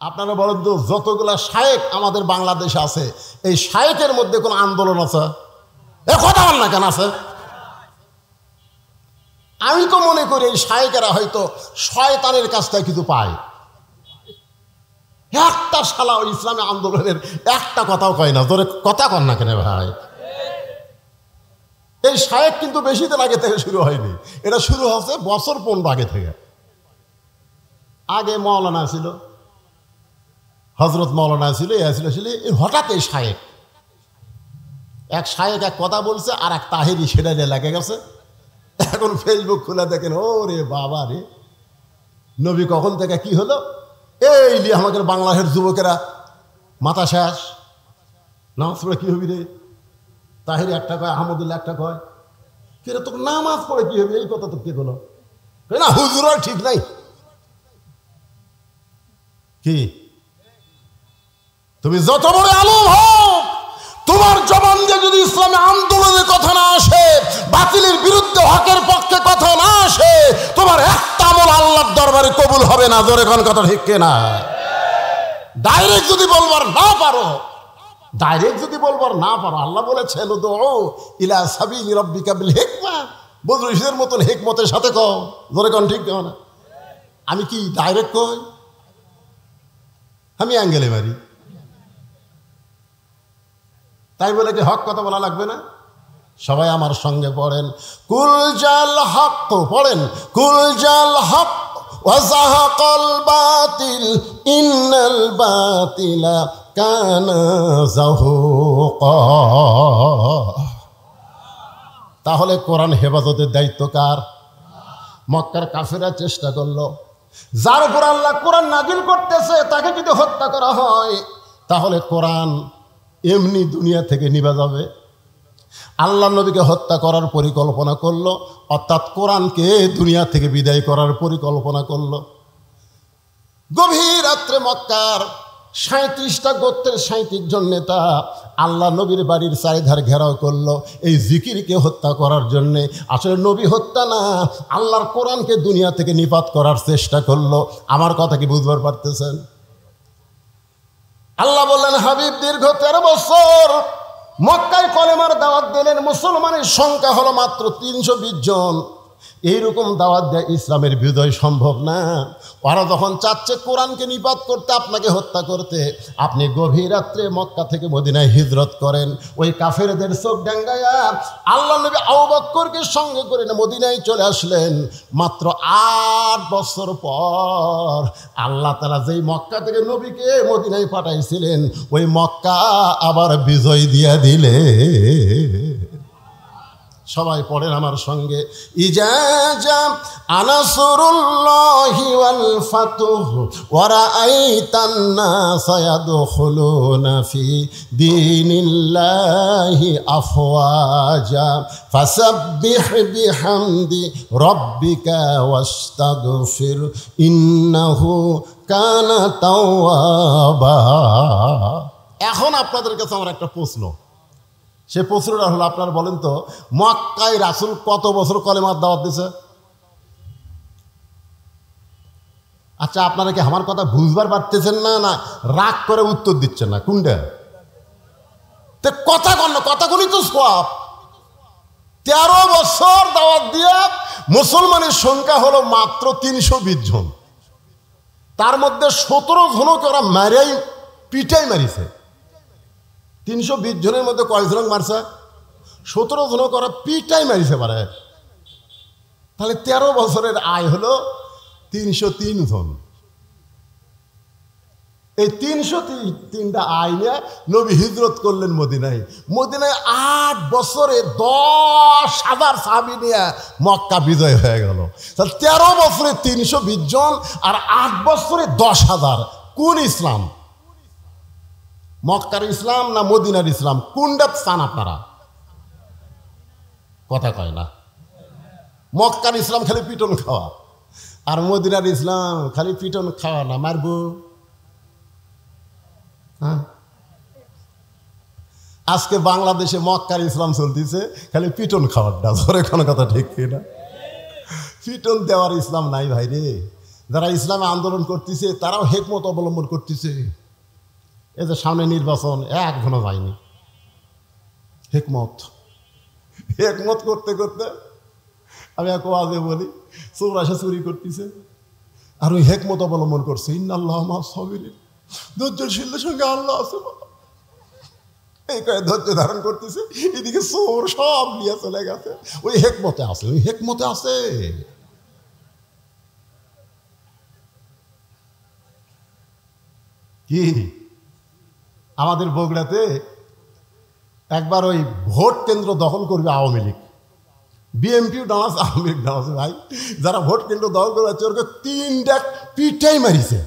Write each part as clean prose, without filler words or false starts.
আপনারা বলেন তো, যতগুলা শায়েক আমাদের বাংলাদেশে আছে, এই শায়েকের মধ্যে কোন আন্দোলন আছে? এ কথা বল না কেন আছে? আমি তো মনে করি এই শায়েকেরা হয়তো শয়তানের কাছ থেকে কিছু পায়। একটা শালা ওই ইসলামী আন্দোলনের একটা কথাও কয় না। তোরে কথা কর না কেন ভাই? এই শায়েক কিন্তু বেশি দিন আগে থেকে শুরু হয়নি, এটা শুরু হচ্ছে বছর 15 আগে থেকে। আগে মৌলানা ছিল, হজরত মৌলানা ছিল, হঠাৎ এই শায়েক, এক শায়েক এক কথা বলছে, আর এক তাহেরি সেটা নিয়ে লেগে গেছে। এখন ফেসবুক খুলে দেখেন, ও রে বাবা রে, নবী কখন থেকে কি হলো, এই নিয়ে আমাদের বাংলাদেশের যুবকেরা মাথা শেষ। নামাজ পড়ে কি হবি রে? তাহেরি একটা কয়, আহমদুল্লাহ একটা কয়, কিরে তোর নামাজ পড়ে কি হবে, এই কথা তো কে বলো না, হুজুর ঠিক নাই কি? তুমি যত বড় আলম হও, তোমার জবান দিয়ে যদি ইসলামী আন্দোলনের কথা না আসে, বাতিলের বিরুদ্ধে হকের পক্ষে কথা না আসে, তোমার একটা আমল আল্লাহর দরবারে কবুল হবে না। জোরে কোন কথা ঠিক কিনা? ডাইরেক্ট যদি বলবার না পারো, আল্লাহ বলেছেন উদউ ইলা সাবিলি রাব্বিকা বিল হিকমা, বদরুশদের মতন হিকমতের সাথে কও। জোরে কোন ঠিক না? আমি কি ডাইরেক্ট কই? আমি অ্যাঙ্গেলে মারি, তাই বলে কি হক কথা বলা লাগবে না? সবাই আমার সঙ্গে পড়েন, কুল জাল হক, পড়েন, কুল জাল হক ওয়া যাহাকাল বাতিল ইন্নাল বাতিলা কানা যাহুকা। তাহলে কোরআন হেফাজতের দায়িত্ব কার? মক্কার কাফেররা চেষ্টা করলো, যার উপর আল্লাহ কোরআন নাজিল করতেছে তাকে যদি হত্যা করা হয়, তাহলে কোরআন এমনি দুনিয়া থেকে নিভে যাবে। আল্লাহ নবীকে হত্যা করার পরিকল্পনা করলো, অর্থাৎ কোরআনকে দুনিয়া থেকে বিদায় করার পরিকল্পনা করলো। গভীর রাত্রে মক্কার 37টা গোত্রের 37 জন নেতা আল্লাহ নবীর বাড়ির চারিধার ঘেরাও করলো এই জিকিরকে হত্যা করার জন্যে। আসলে নবী হত্যা না, আল্লাহর কোরআনকে দুনিয়া থেকে নিপাত করার চেষ্টা করলো। আমার কথা কি বুঝবার পারতেছেন? আল্লাহ বললেন, হাবিব দীর্ঘ 13 বছর মক্কায় কলেমার দাওয়াত দিলেন, মুসলমানের সংখ্যা হলো মাত্র 320 জন। এইরকম দাওয়াত দেয় ইসলামের বিজয় সম্ভব না। ওরা যখন চাচ্ছে কোরআনকে নিপাত করতে, আপনাকে হত্যা করতে, আপনি গভীর রাত্রে মক্কা থেকে মদিনায় হিজরত করেন। ওই কাফেরদের চোখ ডাঙ্গায়া আল্লাহ নবী আবু বকরকে সঙ্গে করে মদিনায় চলে আসলেন। মাত্র 8 বছর পর আল্লাহ তাআলা যেই মক্কা থেকে নবীকে মদিনায় পাঠাইছিলেন, ওই মক্কা আবার বিজয় দিয়া দিলে। সবাই পড়েন আমার সঙ্গে, ইজা জা আনাসরুল্লাহি ওয়াল ফাতুহ ওয়া রাআইতান নাসা ইয়াদখুলুনা ফি দীনিল্লাহি আফওয়াজা ফাসাব্বিহ বিহামদি রাব্বিকা ওয়াস্তাগফির ইন্নাহু কানা তাওয়াবা। এখন আপনাদের কাছে আমার একটা প্রশ্ন, সে প্রশ্নটা হলো, আপনারা বলেন তো, মক্কায় রাসূল কত বছর কলেমার দাওয়াত দিছে? আচ্ছা, আপনারা কি আমার কথা বুঝবার পারতেছেন না, না রাগ করে উত্তর দিচ্ছেন না? কোনটা কথা কন না, কথাগুলি তো সব। 13 বছর দাওয়াত দিয়ে মুসলমানের সংখ্যা হলো মাত্র 320 জন। তার মধ্যে 17 জনকে ওরা মারাই পিটাই মারিছে। 320 জনের মধ্যে কয়জন মারছে? 17 জনকে ওরা পিটাই মারিছে পারে। তাহলে 13 বছরের আয় হলো 303 জন। এই 303টা আয় নিয়ে নবী হিজরত করলেন মদিনায়। মদিনায় 8 বছরে 10,000 সাহাবী নিয়ে মক্কা বিজয় হয়ে গেল। তাহলে 13 বছরে 320 জন আর 8 বছরে 10,000। কোন ইসলাম? মক্কার ইসলাম না মদিনার ইসলাম? কোনটা চান আপনারা? কথা কয় না। মক্কার ইসলাম খালি পিটন খাওয়া, আর মদিনার ইসলাম খালি পিটন খাওয়া না, মারবো। হ্যাঁ, আজকে বাংলাদেশে মক্কার ইসলাম চলতেছে খালি পিটন খাওয়ারটা। ধরে কোনো কথা ঠিক না, পিটন দেওয়ার ইসলাম নাই ভাই রে। যারা ইসলামে আন্দোলন করতেছে তারাও হেকমত অবলম্বন করতেছে। এই যে সামনে নির্বাচন, এক ঘন যায়নি, হেকমত হেকমত করতে করতে আমি এক ওয়াজে বলি, চোর আসে চুরি করতেছে আর ওই হেকমত অবলম্বন করছে, ইন্নাল্লাহ মা'আস সাবিরিন, ধৈর্যশীলদের সঙ্গে আল্লাহ আছে। এই কয়ে ধৈর্য ধারণ করতেছে, এদিকে চোর সব নিয়ে চলে গেছে। ওই হেকমতে আছে, ওই হেকমতে আছে। কি আমাদের বগুড়াতে একবার ওই ভোট কেন্দ্র দখল করবে আওয়ামী লীগ, বিএনপিও ডানাস, আওয়ামী লীগ ডানাস। ভাই যারা ভোট কেন্দ্র দখল করবে ওকে 3টা পিঠাই মারিছে।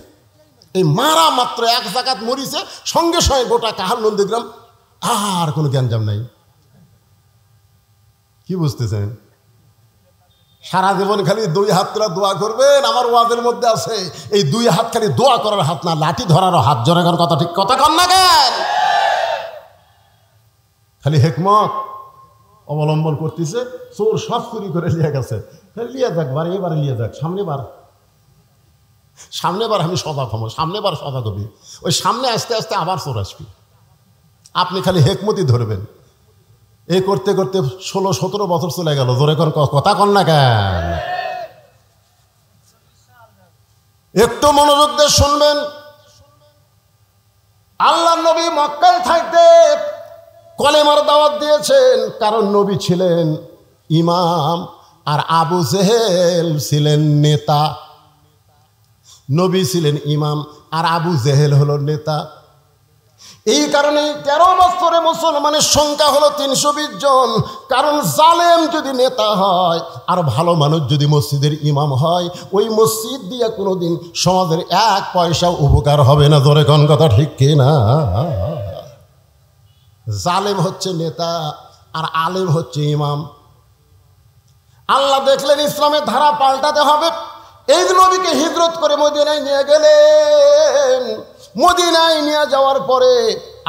এই মারা মাত্র এক জায়গাত মরিছে, সঙ্গে সঙ্গে গোটা কাহার নন্দীগ্রাম আর কোনো গ্যাঞ্জাম নাই। কি বুঝতেছেন? সারা জীবন খালি 2 হাত তোলা দোয়া করবেন। আমার ওয়াজের মধ্যে আছে এই 2 হাত খালি দোয়া করার হাত না, লাঠি ধরারও হাত। জোরে কর কথা, ঠিক কথা কন না কেন? খালি হেকমত অবলম্বন করতেছে, চোর সব চুরি করে লিয়ে গেছে। লিয়ে যাক, বার এবারে লিয়ে যাক, সামনেবার আমি সজাগ হবো, সামনেবার সজাগ হবি। ওই সামনে আস্তে আস্তে আবার চোর আসবি, আপনি খালি হেকমতই ধরবেন। এই করতে করতে 16-17 বছর চলে গেল। জোরে কোন কথা কন না কেন? একটু মনোযোগ দিয়ে শুনবেন। আল্লাহ নবী মক্কায় থাকতে কলেমার দাওয়াত দিয়েছেন, কারণ নবী ছিলেন ইমাম আর আবু জেহেল ছিলেন নেতা। নবী ছিলেন ইমাম আর আবু জেহেল হলো নেতা। এই কারণে 13 বছরে মুসলমানের সংখ্যা হলো 320 জন। কারণ জালেম যদি নেতা হয় আর ভালো মানুষ যদি মসজিদের ইমাম হয়, ওই মসজিদ দিয়ে কোনোদিন সমাজের 1 পয়সা উপকার হবে না। জোরে কোন কথা, ঠিক কি না? জালেম হচ্ছে নেতা আর আলেম হচ্ছে ইমাম। আল্লাহ দেখলেন ইসলামের ধারা পাল্টাতে হবে, এই নবীকে হিজরত করে মদিনায় নিয়ে গেলেন। মদিনায় নিয়ে যাওয়ার পরে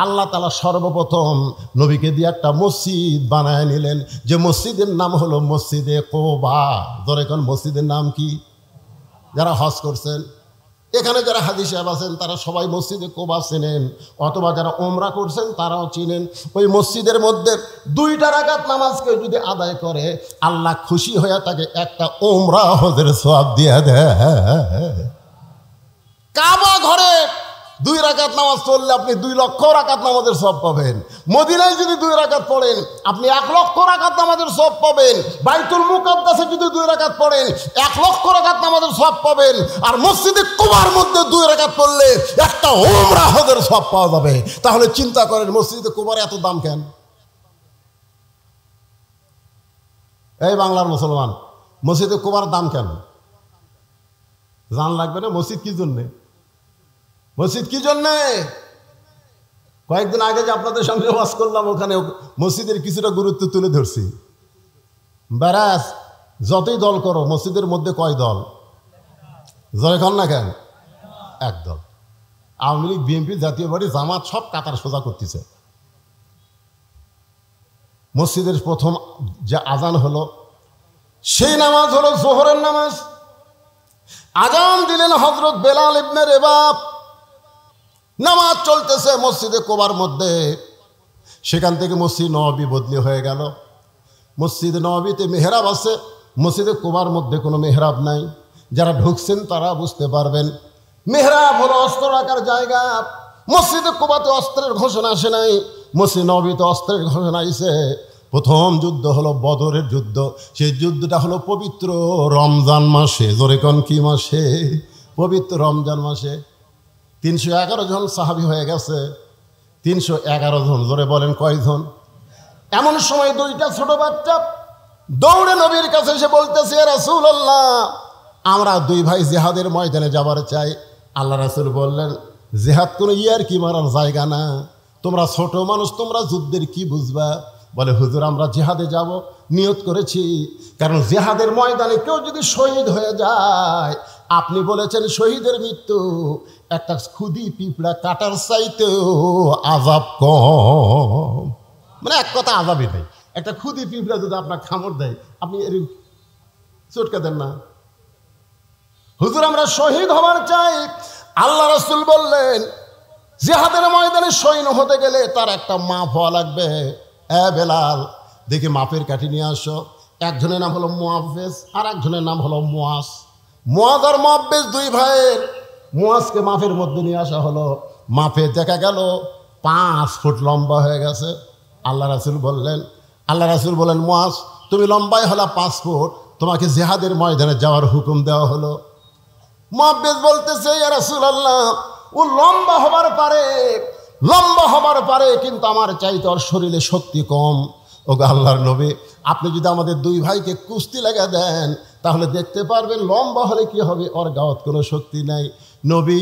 আল্লাহ তাআলা সর্বপ্রথম নবীকে দিয়ে একটা মসজিদ বানায় নিলেন, যে মসজিদের নাম হলো মসজিদে কোবা। ধরে কোন মসজিদের নাম কি? যারা হজ করছেন, এখানে যারা হাজী সাহেব আছেন তারা সবাই মসজিদে কোবা চেনেন, অথবা যারা ওমরা করছেন তারাও চিনেন। ওই মসজিদের মধ্যে 2টা রাকাত নামাজকে যদি আদায় করে, আল্লাহ খুশি হয়ে তাকে একটা ওমরা হজের সওয়াব দিয়ে দেয়। কাবা ঘরে 2 রাকাত নামাজ পড়লে আপনি 2 লক্ষ রাকাত নামাজের সওয়াব পাবেন। মদিনায় যদি 2 রাকাত পড়েন আপনি 1 লক্ষ রাকাত নামাজের সওয়াব পাবেন। বাইতুল মুকাদ্দাসে যদি 2 রাকাত পড়েন 1 লক্ষ রাকাত নামাজের সওয়াব পাবেন। আর মসজিদে কুবার মধ্যে 2 রাকাত পড়লে একটা উমরা হজের সওয়াব পাওয়া যাবে। তাহলে চিন্তা করেন মসজিদে কুবার এত দাম কেন? এই বাংলার মুসলমান, মসজিদে কুবার দাম কেন জান লাগবে না? মসজিদ কি জন্যে? মসজিদ কি জন্যে? কয়েকদিন আগে যে আপনাদের সঙ্গে ওয়াজ করলাম, ওখানে মসজিদের কিছুটা গুরুত্ব তুলে ধরছি। ব্যারাস যতই দল করো, মসজিদের মধ্যে কয় দল? জয় কন না কেন? 1 দল। আওয়ামী লীগ, বিএনপি, জাতীয় পার্টি, জামাত সব কাতার সোজা করতেছে। মসজিদের প্রথম যে আজান হলো, সেই নামাজ হলো জোহরের নামাজ। আজান দিলেন হযরত বেলাল ইবনে রেবাব। নামাজ চলতেছে মসজিদে কোবার মধ্যে। সেখান থেকে মসজিদ নববী বদলি হয়ে গেল। মসজিদ নববীতে মেহরাব আছে, মসজিদে কোবার মধ্যে কোনো মেহরাব নাই। যারা ঢুকছেন তারা বুঝতে পারবেন। মেহরাব হলো অস্ত্র রাখার জায়গা। মসজিদে কোবাতে অস্ত্রের ঘোষণা আসে নাই, মসজিদ নববীতে অস্ত্রের ঘোষণা আইছে। প্রথম যুদ্ধ হলো বদরের যুদ্ধ। সেই যুদ্ধটা হলো পবিত্র রমজান মাসে। জোরে কোন কি মাসে? পবিত্র রমজান মাসে। 311 জন সাহাবী হয়ে গেছে। 311 জন। জোরে বলেন কয়জন? এমন সময় 2টা ছোট বাচ্চা দৌড়ে নবীর কাছে এসে বলতেছে, ইয়া রাসূলুল্লাহ, আমরা 2 ভাই জিহাদের ময়দানে যাবার চাই। আল্লাহ রাসূল বললেন, জিহাদ কোনো ইয়ার কি মারার জায়গা না, তোমরা ছোট মানুষ, তোমরা যুদ্ধের কি বুঝবা? বলে, হুজুর আমরা জিহাদে যাব, নিয়ত করেছি। কারণ জিহাদের ময়দানে কেউ যদি শহীদ হয়ে যায়, আপনি বলেছেন শহীদের মৃত্যু একটা খুদি পিঁপড়া কাটার চাইতেও আযাব কম। মানে এক কথা আযাবই নেই। একটা খুদি পিঁপড়া যদি আপনার কামড় দেয়, আপনি এর চটকা দেন না? হুজুর আমরা শহীদ হবার চাই। আল্লাহ রাসূল বললেন জিহাদের ময়দানে সৈন্য হতে গেলে তার একটা মাপ হওয়া লাগবে। বেলাল দেখি মাপের কাঠি নিয়ে আসো। একজনের নাম হলো মুআফেজ, আর একজনের নাম হলো মুয়াজ। মুয়াজ আর মুআফেজ দুই ভাইয়ের। মুয়াজকে মাপের মধ্যে নিয়ে আসা হলো। মাপে দেখা গেল 5 ফুট লম্বা হয়ে গেছে। আল্লাহ রাসূল বললেন মুয়াজ তুমি লম্বাই হলা 5 ফুট, তোমাকে জিহাদের ময়দানে যাওয়ার হুকুম দেওয়া হলো। মুআফেজ বলতেছে ইয়া রাসূলুল্লাহ ও লম্বা হবার পারে কিন্তু আমার চাইতে ওর শরীরে শক্তি কম। ওগো আল্লাহর নবী আপনি যদি আমাদের দুই ভাইকে কুস্তি লাগা দেন তাহলে দেখতে পারবেন লম্বা হলে কি হবে, ওর গাওয়াত কোনো শক্তি নাই। নবী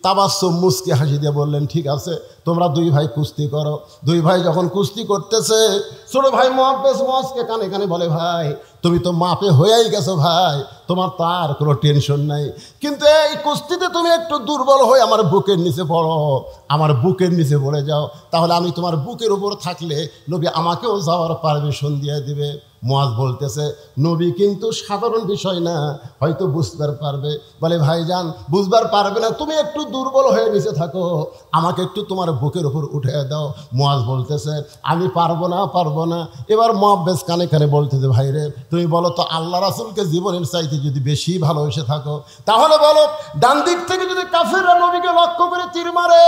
তাবাসসুম মুস্কি হাসি দিয়ে বললেন ঠিক আছে তোমরা দুই ভাই কুস্তি করো। দুই ভাই যখন কুস্তি করতেছে ছোট ভাই মুআজকে কানে কানে বলে ভাই তুমি তো মাপে হয়েই গেছো ভাই, তোমার তার কোনো টেনশন নাই, কিন্তু এই কুস্তিতে তুমি একটু দুর্বল হয়ে আমার বুকের নিচে পড়ো, আমার বুকের নিচে পড়ে যাও, তাহলে আমি তোমার বুকের উপর থাকলে নবী আমাকেও যাওয়ার পারমিশন দিয়ে দিবে। মুআজ বলতেছে নবী কিন্তু সাধারণ বিষয় না, হয়তো বুঝবার পারবে। বলে ভাইজান বুঝবার পারবে না, তুমি একটু দুর্বল হয়ে নিচে থাকো, আমাকে একটু তোমার বুকের উপর উঠে দাও। মুআজ বলতেছে আমি পারবো না। এবার মুআফেজ কানে কানে বলতেছে ভাই রে তুমি বলো তো আল্লাহ রাসূলকে জীবনের চাইতে যদি বেশি ভালোবেসে থাকো তাহলে বলো ডান দিক থেকে যদি কাফেররা নবীকে লক্ষ্য করে তীর মারে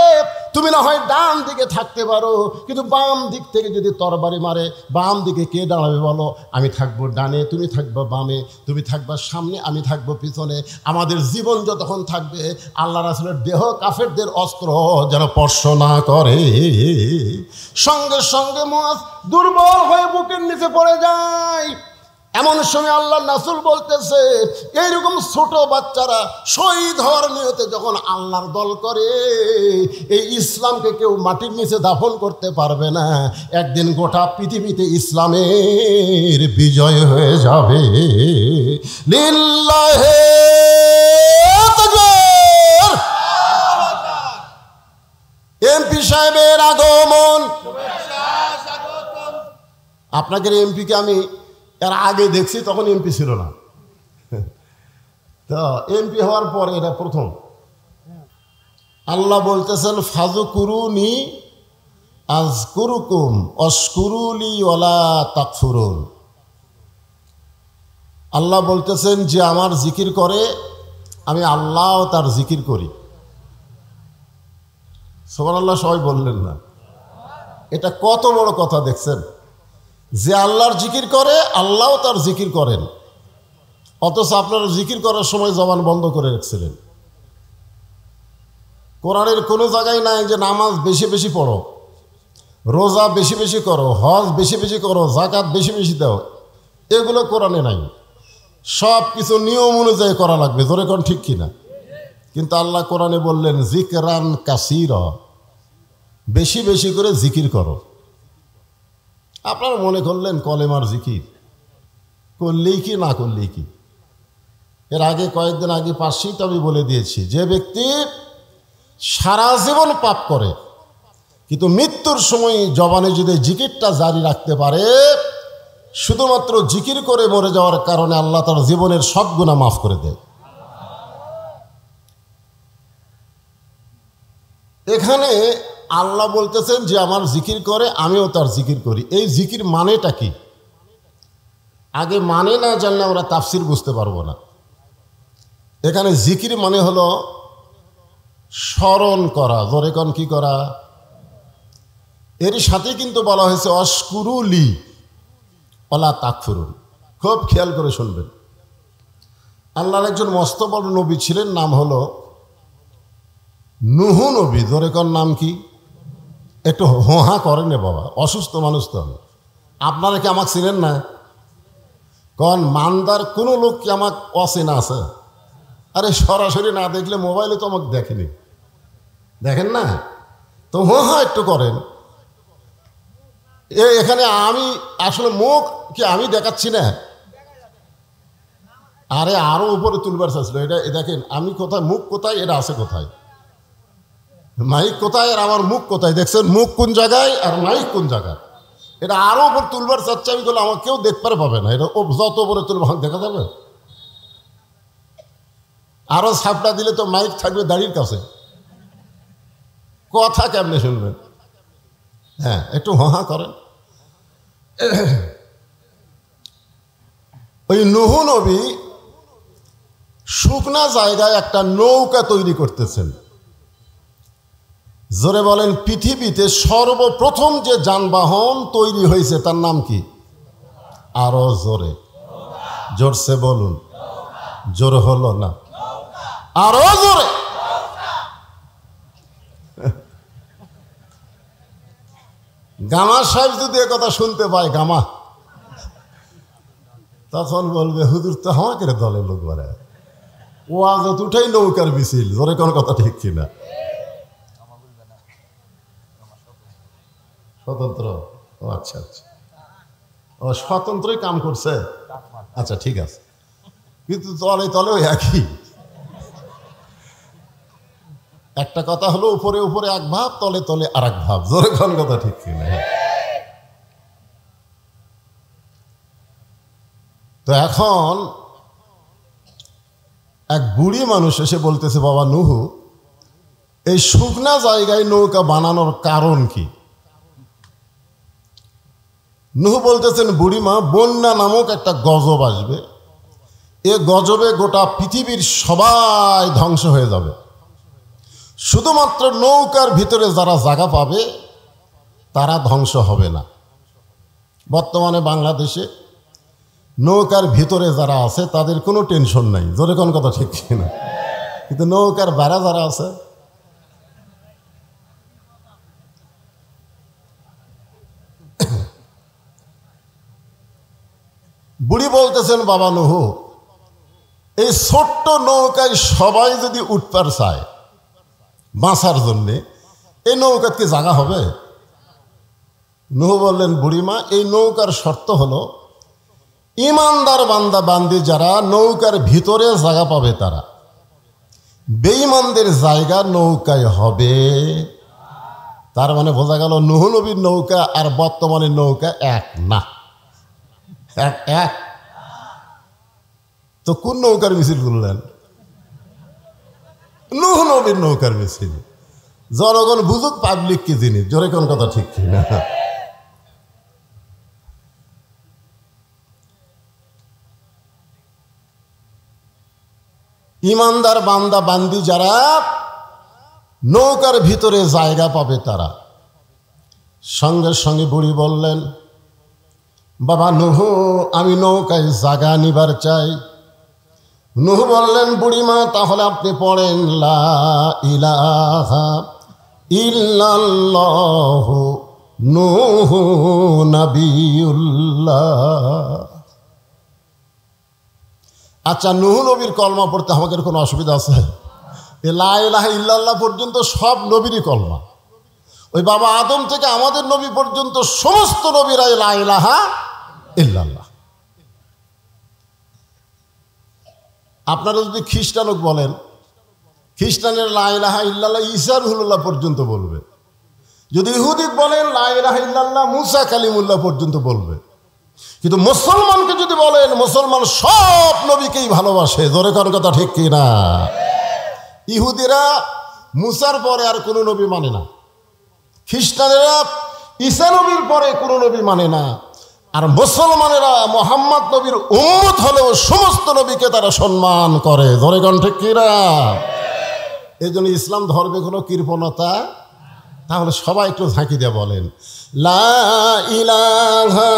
তুমি না হয় ডান দিকে থাকতে পারো, কিন্তু বাম দিক থেকে যদি তরবারি মারে বাম দিকে কে দাঁড়াবে বলো? আমি থাকবো ডানে, তুমি থাকবো বামে, তুমি থাকবা সামনে, আমি থাকবো পিছনে। আমাদের জীবন যতক্ষণ থাকবে আল্লাহ রাসূলের দেহ কাফেরদের অস্ত্র যেন স্পর্শ না করে। সঙ্গে সঙ্গে মুআজ দুর্বল হয়ে বুকের নিচে পড়ে যায়। এমন সময় আল্লাহ রাসূল বলতেছে এইরকম ছোট বাচ্চারা শহীদ হওয়ার নিয়তে যখন আল্লাহর দল করে এই ইসলামকে কেউ মাটির নিচে দাফন করতে পারবে না। একদিন গোটা পৃথিবীতে ইসলামের বিজয় হয়ে যাবে। লিল্লাহে তাকবীর। এমপি সাহেবের আগমন। আপনাদের এমপিকে আমি এর আগে দেখছি, তখন এমপি ছিল না, তো এমপি হওয়ার পরে এটা প্রথম। আল্লাহ বলতেছেন ফাযকুরুনি আযকুরুকুম ওয়াশকুরুলি ওয়ালা তাকফুরুন। আল্লাহ বলতেছেন যে আমার জিকির করে আমি আল্লাহও তার জিকির করি। সুবহানাল্লাহ সবাই বললেন না? এটা কত বড় কথা দেখছেন, যে আল্লাহর জিকির করে আল্লাহও তার জিকির করেন, অথচ আপনারা জিকির করার সময় জবান বন্ধ করে রাখছিলেন। কোরআনের কোনো জায়গায় নাই যে নামাজ বেশি বেশি পড়ো, রোজা বেশি বেশি করো, হজ বেশি বেশি করো, যাকাত বেশি বেশি দাও, এগুলো কোরআনে নাই। সব কিছু নিয়ম অনুযায়ী করা লাগবে, জোরে কোন ঠিক কিনা? কিন্তু আল্লাহ কোরআনে বললেন জিকরান কাসীরা, বেশি বেশি করে জিকির করো। আপনারা মনে করলেন কলেমার জিকির করলেই কি না করলেই কি? এর আগে কয়েকদিন আগে পাশেই তো আমি বলে দিয়েছি, যে ব্যক্তি সারা জীবন পাপ করে কিন্তু মৃত্যুর সময় জবানে যদি জিকিরটা জারি রাখতে পারে, শুধুমাত্র জিকির করে মরে যাওয়ার কারণে আল্লাহ তার জীবনের সব গুনাহ মাফ করে দেয়। এখানে আল্লাহ বলতেছেন যে আমার জিকির করে আমিও তার জিকির করি। এই জিকির মানেটা কি? আগে মানে না জানলে আমরা তাফসির বুঝতে পারবো না। এখানে জিকির মানে হলো স্মরণ করা, জোরে কোন কি করা? এর সাথে কিন্তু বলা হয়েছে অশকুরুলি ওয়ালা তাকফুরুন। খুব খেয়াল করে শুনবেন। আল্লাহর একজন মস্ত বড় নবী ছিলেন, নাম হলো নূহ নবী। জোরে কোন নাম কি? একটু হোহা করেন রে বাবা, অসুস্থ মানুষ তো আমি। আপনারা কি আমাকে চিনেন না? কোন মানদার কোনো লোক কি আমাকে অচেনা আছে? আরে সরাসরি না দেখলে মোবাইলে তো আমাকে দেখেনি, দেখেন না তো হোহা একটু করেন। এখানে আমি আসলে মুখ কি আমি দেখাচ্ছি না? আরে আরো উপরে তুলবার চাইছিল। এটা দেখেন আমি কোথায়, মুখ কোথায়, এটা আছে কোথায়, মাইক কোথায় আর আমার মুখ কোথায়? দেখছেন মুখ কোন জায়গায় আর মাইক কোন জায়গায়? এটা আরো উপর তুলবার চাচ্ছে আমি বলে আমার কেউ দেখতে পাবে না। এটা যত উপরে তুলব দেখা যাবে। আরো ছাপটা দিলে তো মাইক থাকবে দাড়ির কাছে, কথা কেমনে শুনবেন? হ্যাঁ, একটু হা করেন। ওই নূহ নবী শুকনা জায়গায় একটা নৌকা তৈরি করতেছেন। জোরে বলেন, পৃথিবীতে সর্বপ্রথম যে যানবাহন তৈরি হয়েছে তার নাম কি? আরো জোরে, জোরসে বলুন। জোর হলো না, আরো জোরে। গামা সাহেব যদি এ কথা শুনতে পায়, গামা, তখন বলবে হুজুর তো আমাকে দলের লোক বাড়ায়, ও আজ উঠাই নৌকার মিছিল। জোরে কোন কথা ঠিক কিনা? স্বতন্ত্র, ও আচ্ছা আচ্ছা, ও স্বতন্ত্রই কাম করছে। আচ্ছা ঠিক আছে, কিন্তু তলে তলেও একই। একটা কথা হলো উপরে উপরে এক ভাব, তলে তলে আর এক ভাব। জোরে কোন কথা ঠিক কিনা? তো এখন এক বুড়ি মানুষ এসে বলতেছে, বাবা নূহ, এই শুকনা জায়গায় নৌকা বানানোর কারণ কি? নূহ বলতেছেন, বুড়িমা, বন্যা নামক একটা গজব আসবে, এ গজবে গোটা পৃথিবীর সবাই ধ্বংস হয়ে যাবে, শুধুমাত্র নৌকার ভিতরে যারা জায়গা পাবে তারা ধ্বংস হবে না। বর্তমানে বাংলাদেশে নৌকার ভিতরে যারা আছে তাদের কোনো টেনশন নাই। জোরে কোন কথা ঠিক কিনা? কিন্তু নৌকার বাইরে যারা আছে, বুড়ি বলতেছেন, বাবা নূহ, এই ছোট্ট নৌকায় সবাই যদি উঠতে চায় বাঁচার জন্যে, এই নৌকার কি জায়গা হবে? নূহ বললেন, বুড়িমা, এই নৌকার শর্ত হলো ইমানদার বান্দা বান্দি যারা নৌকার ভিতরে জায়গা পাবে তারা, বেঈমানদের জায়গা নৌকায় হবে। তার মানে বোঝা গেল নূহ নবীর নৌকা আর বর্তমানের নৌকা এক না। এক এক তো কোন নৌকার মিছিল করলেন? নূহ নবীর নৌকার মিছিল। জনগণ বুঝুক পাবলিক কি জিনিস। জোরে কোন কথা ঠিক কিনা? ইমানদার বান্দা বান্দি যারা নৌকার ভিতরে জায়গা পাবে তারা। সঙ্গে সঙ্গে বুড়ি বললেন, বাবা নূহ, আমি নৌকায় জায়গা নিবার চাই। নূহ বললেন, বুড়িমা, তাহলে আপনি পড়েন লা ইলাহা ইল্লাল্লাহু নূহু নবিয়ুল্লাহ। আচ্ছা, নূহ নবীর কলমা পড়তে আমাদের কোনো অসুবিধা আছে? এ লা ইলাহা ইল্লাল্লাহ পর্যন্ত সব নবীরই কলমা। ওই বাবা আদম থেকে আমাদের নবী পর্যন্ত সমস্ত নবীরাই লা ইলাহা ইল্লাল্লাহ। আপনারা যদি খ্রিস্টানক বলেন, খ্রিস্টানের লা ইলাহা ইল্লাল্লাহ ঈসা রুহুল্লাহ পর্যন্ত বলবে। যদি ইহুদি বলেন লা ইলাহা ইল্লাল্লাহ মুসা কালিমুল্লাহ পর্যন্ত বলবে। কিন্তু মুসলমানকে যদি বলেন, মুসলমান সব নবীকেই ভালোবাসে। জোরে কোন কথা ঠিক কিনা? ইহুদিরা মুসার পরে আর কোনো নবী মানে না, খ্রিস্টানেরা ঈসা নবীর পরে কোনো নবী মানে না, আর মুসলমানেরা মুহাম্মদ নবীর উম্মত হলেও সমস্ত নবীকে তারা সম্মান করে। জোরে কোন ঠিক কিনা? এই জন্য ইসলাম ধর্মে কোনো কৃপণতা। তাহলে সবাই একটু ঝাঁকি দিয়ে বলেন লা ইলাহা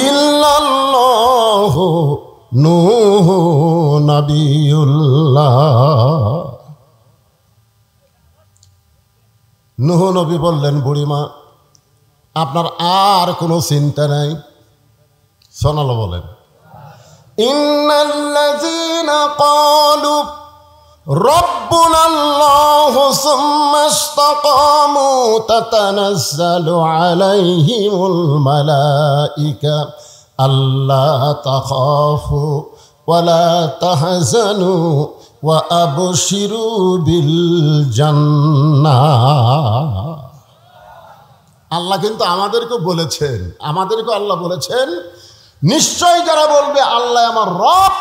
ইল্লাল্লাহু নূহু নবিয়ুল্লাহ। নূহ নবী বললেন, বুড়িমা, আপনার আর কোনো চিন্তা নাই। শোনালো বলেন, ইন্নাল্লাযীনা ক্বালু রাব্বুনাল্লাহু সুম্মা ইসতাকামু তাতানাজ্জালু আলাইহিমুল মালাইকা আল্লা তাখাফু ওয়া লা তাহজানু ওয়া আবশিরু বিল জান্নাহ। আল্লাহ কিন্তু আমাদেরকে আল্লাহ বলেছেন, নিশ্চয় যারা বলবে আল্লাহ আমার রব,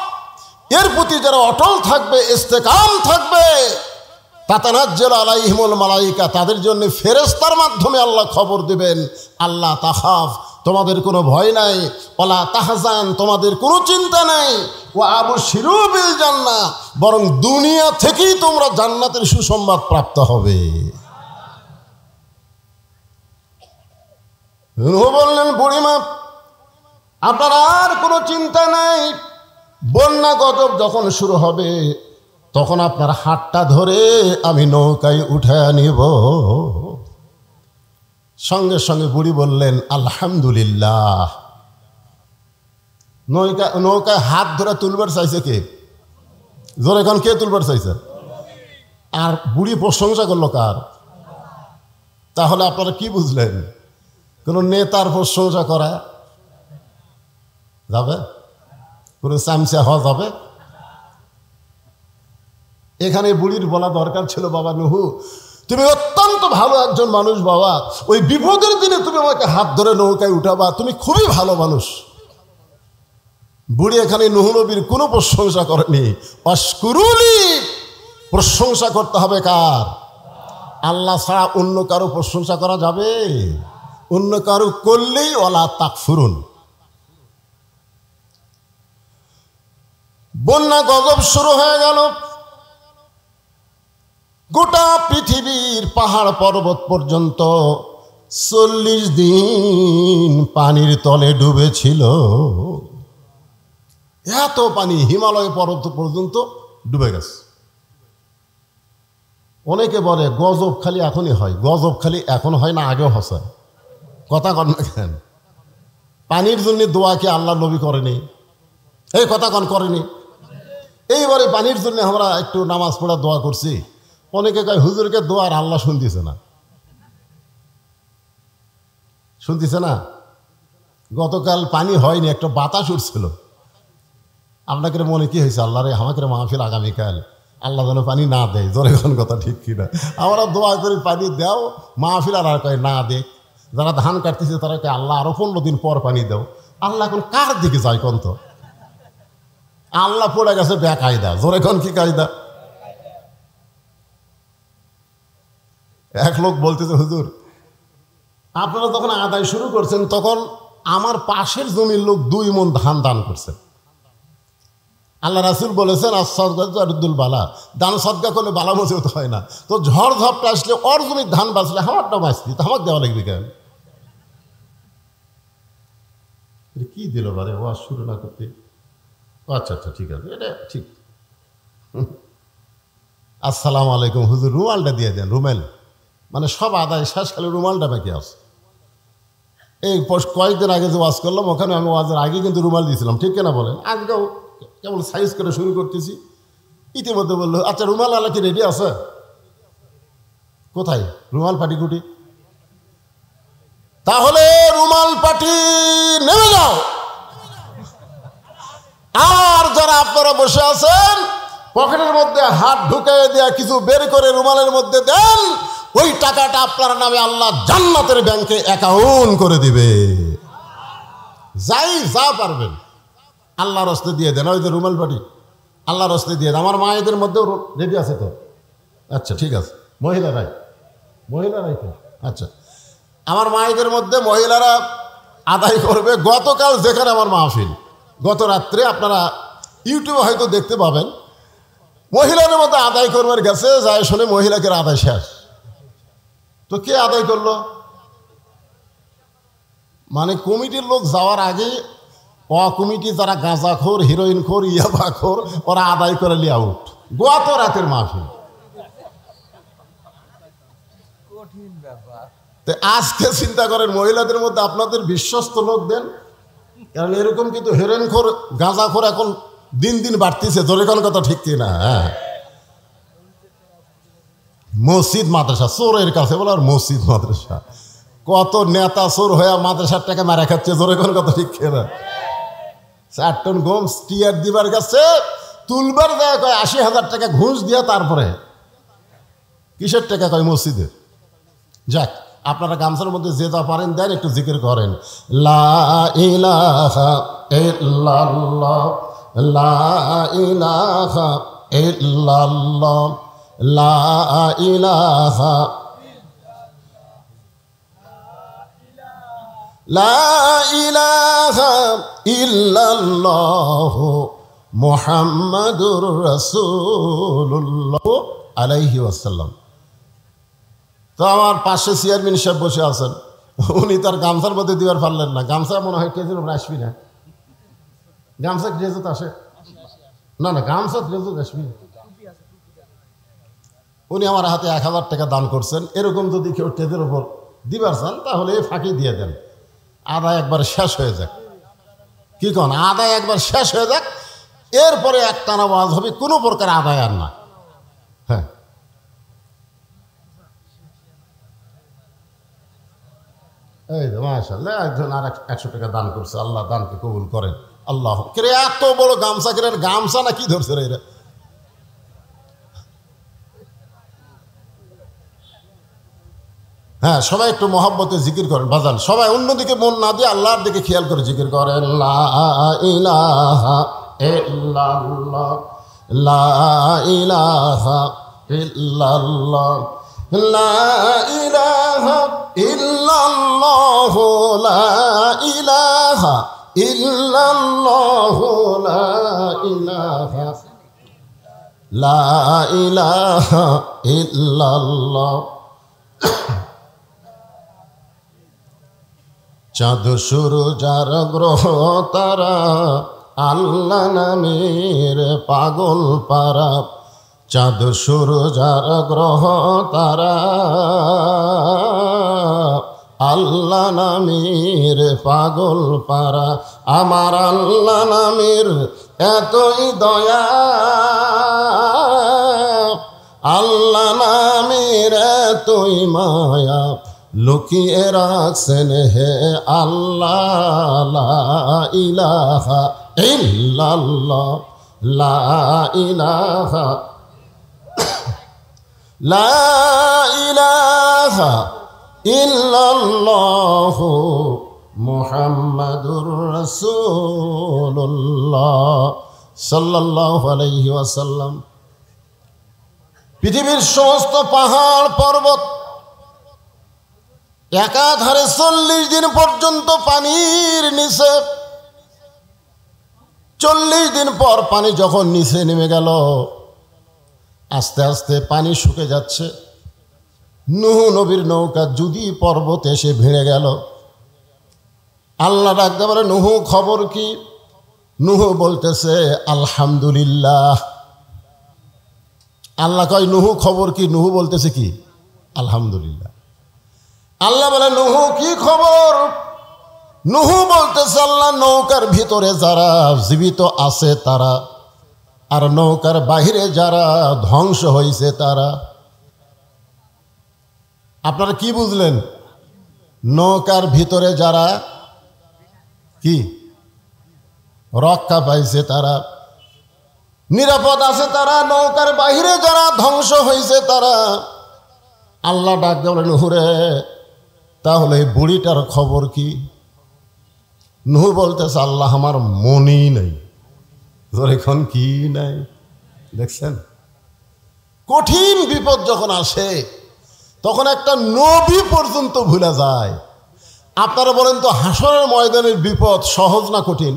এর প্রতি যারা অটল থাকবে, ইস্তেকাম থাকবে, তাতানাজ্জালু আলাইহিমুল মালাইকা, তাদের জন্য ফেরেশতার মাধ্যমে আল্লাহ খবর দিবেন, আল্লাহ তাখাফ, তোমাদের কোনো ভয় নাই, ওয়ালা তাহজান, তোমাদের কোনো চিন্তা নাই, ওয়া আবশিরু বিল জান্নাহ, বরং দুনিয়া থেকেই তোমরা জান্নাতের সুসংবাদ প্রাপ্ত হবে। নূহ বললেন, বুড়িমা আপনার আর কোনো চিন্তা নাই, বন্যা গজব যখন শুরু হবে তখন আপনার হাতটা ধরে আমি নৌকায় উঠায় নিব। সঙ্গে সঙ্গে বুড়ি বললেন, আলহামদুলিল্লাহ। নৌকায় হাত ধরে তুলবার চাইছে কে? জোরে এখন কে তুলবার চাইছে? আর বুড়ি প্রশংসা করলো কার? তাহলে আপনারা কি বুঝলেন? কোন নেতার প্রশংসা করা যাবে? কোন চামচা হওয়া যাবে? এখানে বুড়ির বলা দরকার ছিল, বাবা নূহ তুমি অত্যন্ত ভালো একজন মানুষ বাবা, ওই বিপদের দিনে তুমি আমাকে হাত ধরে নৌকায় উঠাবা, তুমি খুবই ভালো মানুষ। বুড়ি এখানে নূহ নবীর কোনো প্রশংসা করেনি। অশকুরুলি, প্রশংসা করতে হবে কার? আল্লাহ ছাড়া অন্য কারো প্রশংসা করা যাবে? অন্য কারো করলেই ওয়ালা তাকফুরুন। বন্যা গজব শুরু হয়ে গেল, গোটা পৃথিবীর পাহাড় পর্বত পর্যন্ত 40 দিন পানির তলে ডুবেছিল। এত পানি হিমালয় পর্বত পর্যন্ত ডুবে গেছে। অনেকে বলে গজব খালি এখনই হয়, গজব খালি এখন হয় না, আগেও হসে। কথা কন না কেন? পানির জন্য দোয়া কি আল্লাহ নবী করেনি? এই কথা কন করেনি? এইবারে পানির জন্য আমরা একটু নামাজ পড়া দোয়া করছি, অনেকে কয় হুজুরকে দোয়া আর আল্লাহ শুনতেছে না, শুনতেছে না। গতকাল পানি হয়নি, একটা বাতাস উঠছিল। আপনাকে মনে কি হয়েছে? আল্লাহ রে আমাকে মাহফিল আগামীকাল, আল্লাহ যেন পানি না দেয়। জোরে কোন কথা ঠিক কিনা? আমরা দোয়া করি পানি দাও, মাহফিল আর কয় না দে। যারা ধান কাটতেছে তারা কয় আল্লাহ আরো 15 দিন পর পানি দাও। আল্লাহ এখন কার দিকে যায় কোন? তো আল্লাহ পড়ে গেছে বেকায়দা। জোরে কোন কি কায়দা? এক লোক বলতেছে, হুজুর আপনারা যখন আদায় শুরু করছেন তখন আমার পাশের জমির লোক 2 মণ ধান দান করছে। আল্লাহ রাসূল বলেছেন, আস-সাদকাতুল বালা, দান সদকা করলে বালা মুসিবত হয় না। তো ঝড় ঝাপটা আসলে ওর জমির ধান বাঁচলে আমারটা বাঁচতি, তো আমাকে দেওয়া লাগবে কেন? কি দিল বারে ওয়াজ শুরু না করতে? আচ্ছা আচ্ছা ঠিক আছে, এটা ঠিক। আসসালামু আলাইকুম হুজুর, রুমালটা দিয়ে দেন। রুমাল মানে সব আদায় শেষ, খালি রুমালটা বাকি আছে। এই কয়েকদিন আগে যে ওয়াজ করলাম ওখানে আমি ওয়াজের আগে কিন্তু রুমাল দিয়েছিলাম, ঠিক কিনা বলেন? আজকেও কেবল সাইজ করে শুরু করতেছি। ইতিমধ্যে বললো, আচ্ছা রুমাল আলা কি রেডি আছে? কোথায় রুমাল পাটি কুটি? তাহলে রুমাল পাটি নেমে যাও। আর যারা আপনারা বসে আছেন পকেটের মধ্যে হাত ঢুকিয়ে দেয়া কিছু বের করে রুমালের মধ্যে দেন, ওই টাকাটা আপনার নামে আল্লাহ জান্নাতের ব্যাংকে অ্যাকাউন্ট করে দিবে। যাই যা পারবেন আল্লাহর রাস্তায় দিয়ে দেন। ওই যে রুমাল পাটি আল্লাহর রাস্তায় দিয়ে দেন। আমার মায়েদের মধ্যেও রেডি আছে তো? আচ্ছা ঠিক আছে। মহিলারাই তো? আচ্ছা, আমার মায়েদের মধ্যে মহিলারা আদায় করবে। গতকাল যেখানে আমার মাহফিল, গত রাত্রে আপনারা ইউটিউবে হয়তো দেখতে পাবেন, মহিলাদের মধ্যে আদায় করবার গেছে, যায় শুনে মহিলাকে আদায় শেষ। তো কে আদায় করলো? মানে কমিটির লোক যাওয়ার আগে কমিটি যারা গাঁজাখোর, হিরোইনখোর, ইয়াবাখোর, ওরা আদায় করে লিয়ে আউট। গত রাতের মাহফিল। তো আজকে চিন্তা করেন, মহিলাদের মধ্যে আপনাদের বিশ্বস্ত লোক দেন, কারণ এরকম কিন্তু হিরোইনখোর, গাঁজাখোর এখন দিন দিন বাড়তেছে। জোরে কোন কথা ঠিক কিনা? হ্যাঁ, মসজিদ মাদ্রাসা চোরের কাছে বলে, আর মসজিদ মাদ্রাসা কত নেতা চোর হয়ে মাদ্রাসার টাকা মারা খাচ্ছে। জোরে কোন কথা ঠিক কিনা? 4 টন গম টিয়ার দিবার কাছে তুলবার দেয় কয় 80,000 টাকা ঘুষ দিয়া, তারপরে কিসের টাকা কয় মসজিদে। যাক, আপনারা গামছার মধ্যে যে যা পারেন দেন, একটু জিকির করেন, লা ইলাহা ইল্লাল্লাহ লা ইলাহা ইল্লাল্লাহ লা ইলাহা লা ইলাহা ইল্লাল্লাহ মুহাম্মাদুর রাসূলুল্লাহ আলাইহি ওয়াসাল্লাম। তো আমার পাশে চেয়ারম্যান সাহেব বসে আছেন, উনি তার গামছার মধ্যে দিবার পারলেন না। গামছা মনে হয় কেজির উপরে আসবি না, গামছা গ্রেজুত আসে না, না গামছা গ্রেজুত আসবি। উনি আমার হাতে 1000 টাকা দান করছেন। এরকম যদি কেউ টেজের উপর দিবার চান তাহলে ফাঁকি দিয়ে দেন, আদায় একবার শেষ হয়ে যাক। কি কন, আদায় একবার শেষ হয়ে যাক, এরপরে একটানা ওয়াজ হবে, কোনো প্রকার আদায় আর না। হ্যাঁ, এই তো মাশাআল্লাহ, একজন আর 100 টাকা দান করছে। আল্লাহ দানকে কবুল করেন। আল্লাহ কে এত বড় গামছা কেন, গামছা না কি ধরছে রে এরা? হ্যাঁ, সবাই একটু মহব্বতে জিকির করেন বাজান, সবাই অন্যদিকে মন না দিয়ে আল্লাহর দিকে খেয়াল করে জিকির করেন। লা ইলাহা ইল্লাল্লাহ লা ইলাহা ইল্লাল্লাহ লা ইলাহা ইল্লাল্লাহ লা ইলাহা ইল্লাল্লাহ লা ইলাহা লা ইলাহা ইল্লাল্লাহ। চাঁদ সূরজ আর গ্রহ তারা আল্লাহ নামের পাগল পারা। চাঁদ সূরজ আর গ্রহ তারা আল্লাহ নামের পাগল পারা। আমার আল্লাহ নামের এতই দয়া, আল্লাহ নামের এতই মায়া, লুকিয়ে রাখছেন হে আল্লাহ। লা ইলাহা ইল্লাল্লাহ লা ইলাহা লা ইলাহা ইল্লাল্লাহ মুহাম্মাদুর রাসূলুল্লাহ সাল্লাল্লাহু আলাইহি ওয়াসাল্লাম। পৃথিবীর সমস্ত পাহাড় পর্বত একাধারে 40 দিন পর্যন্ত পানির নিচে। 40 দিন পর পানি যখন নিচে নেমে গেল, আস্তে আস্তে পানি শুকে যাচ্ছে। নূহ নবীর নৌকা যদি পর্বতে এসে ভিড়ে গেল। আল্লাহ ডাকতে বলে, নূহ খবর কি? নূহ বলতেছে আলহামদুলিল্লাহ। আল্লাহ কয় নূহ খবর কি? নূহ বলতেছে কি? আলহামদুলিল্লাহ। আল্লাহ বলে নূহ কি খবর? নূহ বলতেছে আল্লাহ নৌকার ভিতরে যারা জীবিত আছে তারা, আর নৌকার বাহিরে যারা ধ্বংস হয়েছে তারা। আপনারা কি বুঝলেন? নৌকার ভিতরে যারা কি রক্ষা পাইছে তারা, নিরাপদ আছে তারা, নৌকার বাহিরে যারা ধ্বংস হয়েছে তারা। আল্লাহ ডাক দেবেন নূহরে তাহলে এই বুড়িটার খবর কি? নূহ বলতেছে আল্লাহ আমার মনই নেই। এখন কি নাই দেখছেন? কঠিন বিপদ যখন আসে তখন একটা নবী পর্যন্ত ভুলে যায়। আপনারা বলেন তো হাসরের ময়দানের বিপদ সহজ না কঠিন?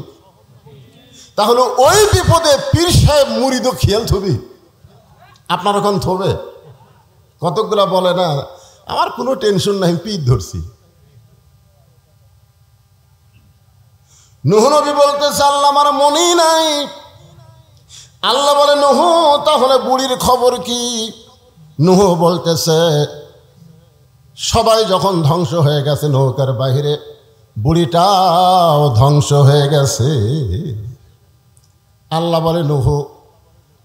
তাহলে ওই বিপদে পীর সাহেব মুরিদও খেয়াল থবি? আপনার এখন থবে? কতকগুলা বলে না আমার কোনো টেনশন নাই, পীর ধরছি। নূহ নবী বলতেছে আল্লাহ আমার মনই নাই। আল্লাহ বলে নূহ তাহলে বুড়ির খবর কি? নূহ বলতেছে সবাই যখন ধ্বংস হয়ে গেছে নৌকার বাহিরে, বুড়িটাও ধ্বংস হয়ে গেছে। আল্লাহ বলে নূহ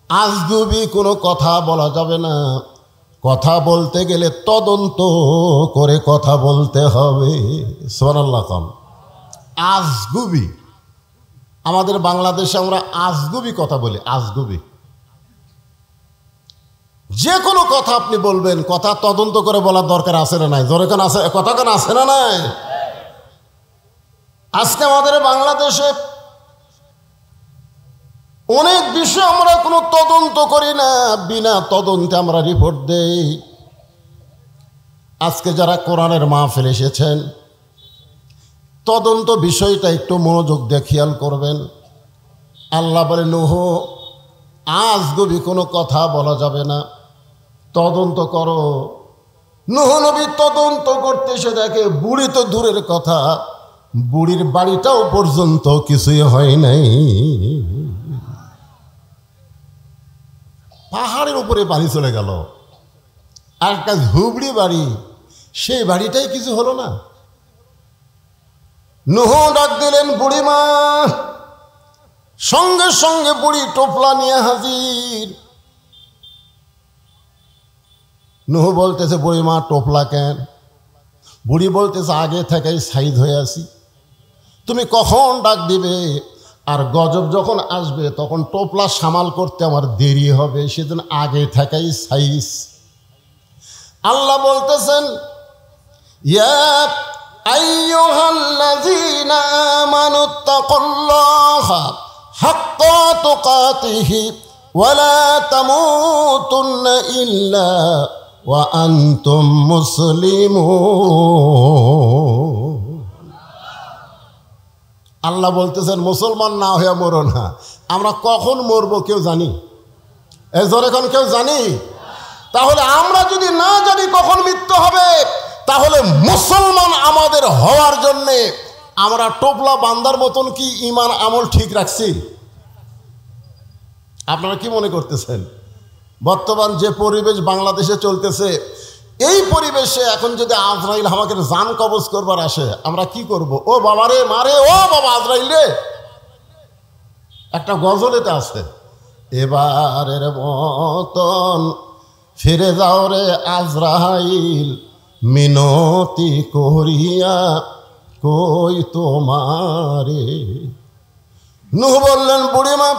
আজগুবি কোনো কথা বলা যাবে না, কথা বলতে গেলে তদন্ত করে কথা বলতে হবে। সুবহানাল্লাহ। কম আজগুবি, আমাদের বাংলাদেশে আমরা আজগুবি কথা বলি। আজগুবি যে কোনো কথা আপনি বলবেন, কথা তদন্ত করে বলার দরকার আছে না নাই? জোরে কেন আছে? কথা কেন আছে না নাই? আজকে আমাদের বাংলাদেশে অনেক বিষয় আমরা কোনো তদন্ত করি না, বিনা তদন্তে আমরা রিপোর্ট দেই। আজকে যারা কোরআনের মাহফিল এসেছেন, তদন্ত বিষয়টা একটু মনোযোগ দিয়ে খেয়াল করবেন। আল্লাহ বলে, নূহ আজগুবি কোনো কথা বলা যাবে না, তদন্ত করো। নূহ নবী তদন্ত করতে এসে দেখে বুড়ি তো দূরের কথা, বুড়ির বাড়িটাও পর্যন্ত কিছুই হয় নাই। পাহাড়ের উপরে বাড়ি চলে গেল, আর একটা ঝুবড়ি বাড়ি, সেই বাড়িটাই কিছু হলো না। নূহ ডাক দিলেন, বুড়িমা। সঙ্গে সঙ্গে বুড়ি টোপলা নিয়ে হাজির। নূহ বলতেছে, বুড়িমা টোপলা কেন? বুড়ি বলতেছে, আগে থেকেই সাইজ হয়ে আছি, তুমি কখন ডাক দিবে আর গজব যখন আসবে তখন টোপলা সামাল করতে আমার দেরি হবে, সেদিন আগে থেকেই সাইজ। আল্লাহ বলতেছেন, ইয়া আইয়ুহাল্লাযীনা আমানুত্তাকুল্লাহা হাক্কা তুকাতিহি ওয়া লা তামুতুন্না ইল্লা ওয়া আনতুম মুসলিমুন। আল্লাহ বলতেছেন, মুসলমান না হয়ে মরো না। আমরা কখন মরবো কেউ জানি? এই জোরে এখন কেউ জানি? তাহলে আমরা যদি না জানি কখন মৃত্যু হবে, তাহলে মুসলমান আমাদের হওয়ার জন্যে আমরা টোপলা বান্দার মতন কি ঈমান আমল ঠিক রাখছি? আপনারা কি মনে করতেছেন? বর্তমান যে পরিবেশ বাংলাদেশে চলতেছে, এই পরিবেশে এখন যদি আজরাইল আমাকে জান কবজ করবার আসে, আমরা কি করব? ও বাবা রে, মারে, ও বাবা আজরাইল রে। একটা গজলেতে আছে, এবারের মতন ফিরে যাও রে আজরাইল, মিনতি করিয়া কই তোমারে। নূহ বললেন, বুড়িমা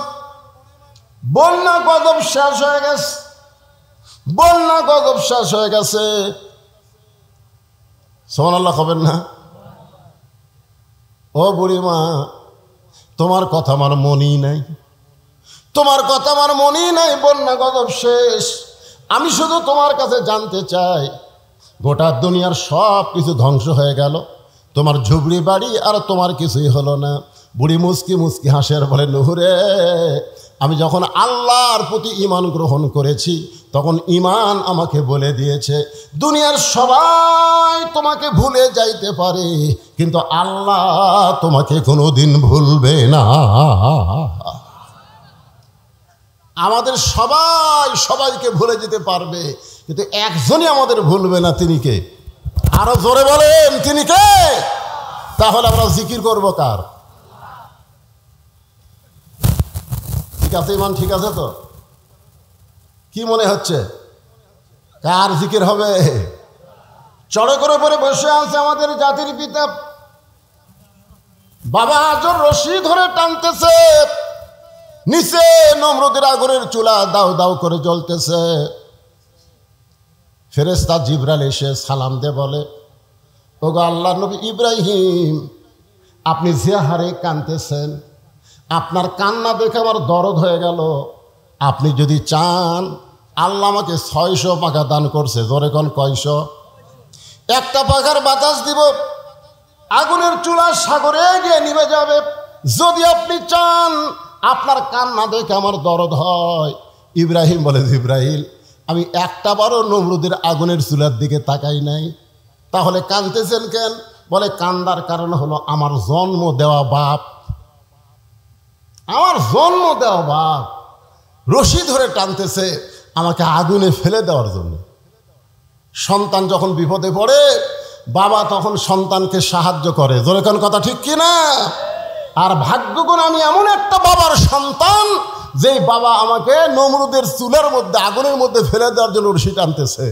বন্যা গজব শেষ হয়ে গেছে, বন্যা গজব শেষ হয়ে গেছে। সুবহানাল্লাহ হবেন না? ও বুড়িমা, তোমার কথা আমার মনেই নাই, তোমার কথা আমার মনেই নাই, বন্যা গজব শেষ। আমি শুধু তোমার কাছে জানতে চাই, গোটা দুনিয়ার সব কিছু ধ্বংস হয়ে গেল, তোমার ঝুবড়ি বাড়ি আর তোমার কিছুই হলো না। বুড়ি মুস্কি মুস্কি হাসে আর বলে, নূহ রে, আমি যখন আল্লাহর প্রতি ঈমান গ্রহণ করেছি তখন ঈমান আমাকে বলে দিয়েছে, দুনিয়ার সবাই তোমাকে ভুলে যাইতে পারে কিন্তু আল্লাহ তোমাকে কোনোদিন ভুলবে না। আমাদের সবাই সবাইকে ভুলে যেতে পারবে, কিন্তু একজনই আমাদের ভুলবে না। তিনি কে? আরো জোরে বলেন, তিনি কে? তাহলে আমরা জিকির করব কার? ঠিক আছে, ইমান ঠিক আছে তো? কি মনে হচ্ছে কার জিকির হবে? চড়ে করে পরে বসে আছে আমাদের জাতির পিতা, বাবা আজর রশি ধরে টানতেছে, নিচে নমরুদের আগুনের চুলা দাউ দাউ করে জ্বলতেছে। ফেরেশতা জিবরাইল এসে সালাম দিয়ে বলে, ওগো আল্লাহর নবী ইব্রাহিম, আপনি যে হারে কাঁদতেছেন, আপনার কান্না দেখে আমার দরদ হয়ে গেল। আপনি যদি চান, আল্লাহ আমাকে 600 পাখা দান করছে। জোরে কোন কয়শো? একটা পাখার বাতাস দিব, আগুনের চুলা সাগরে গিয়ে নিভে যাবে। যদি আপনি চান, আপনার কান্না দেখে আমার দরদ হয়। ইব্রাহিম বলে, জিবরাইল, আমি একটা বারও নমরুদের আগুনের চুলার দিকে তাকাই নাই। তাহলে কাঁদতেছেন কেন? বলে, কান্দার কারণ হলো আমার জন্ম দেওয়া বাপ, আমার জন্ম দেওয়া বাপ রশি ধরে টানতেছে আমাকে আগুনে ফেলে দেওয়ার জন্য। সন্তান যখন বিপদে পড়ে, বাবা তখন সন্তানকে সাহায্য করে। জোরে কোন কথা ঠিক কিনা? আর ভাগ্যগুণ আমি এমন একটা বাবার সন্তান, যেই বাবা আমাকে নমরুদের চুলার মধ্যে, আগুনের মধ্যে ফেলে দেওয়ার জন্য রশি টানতেছে।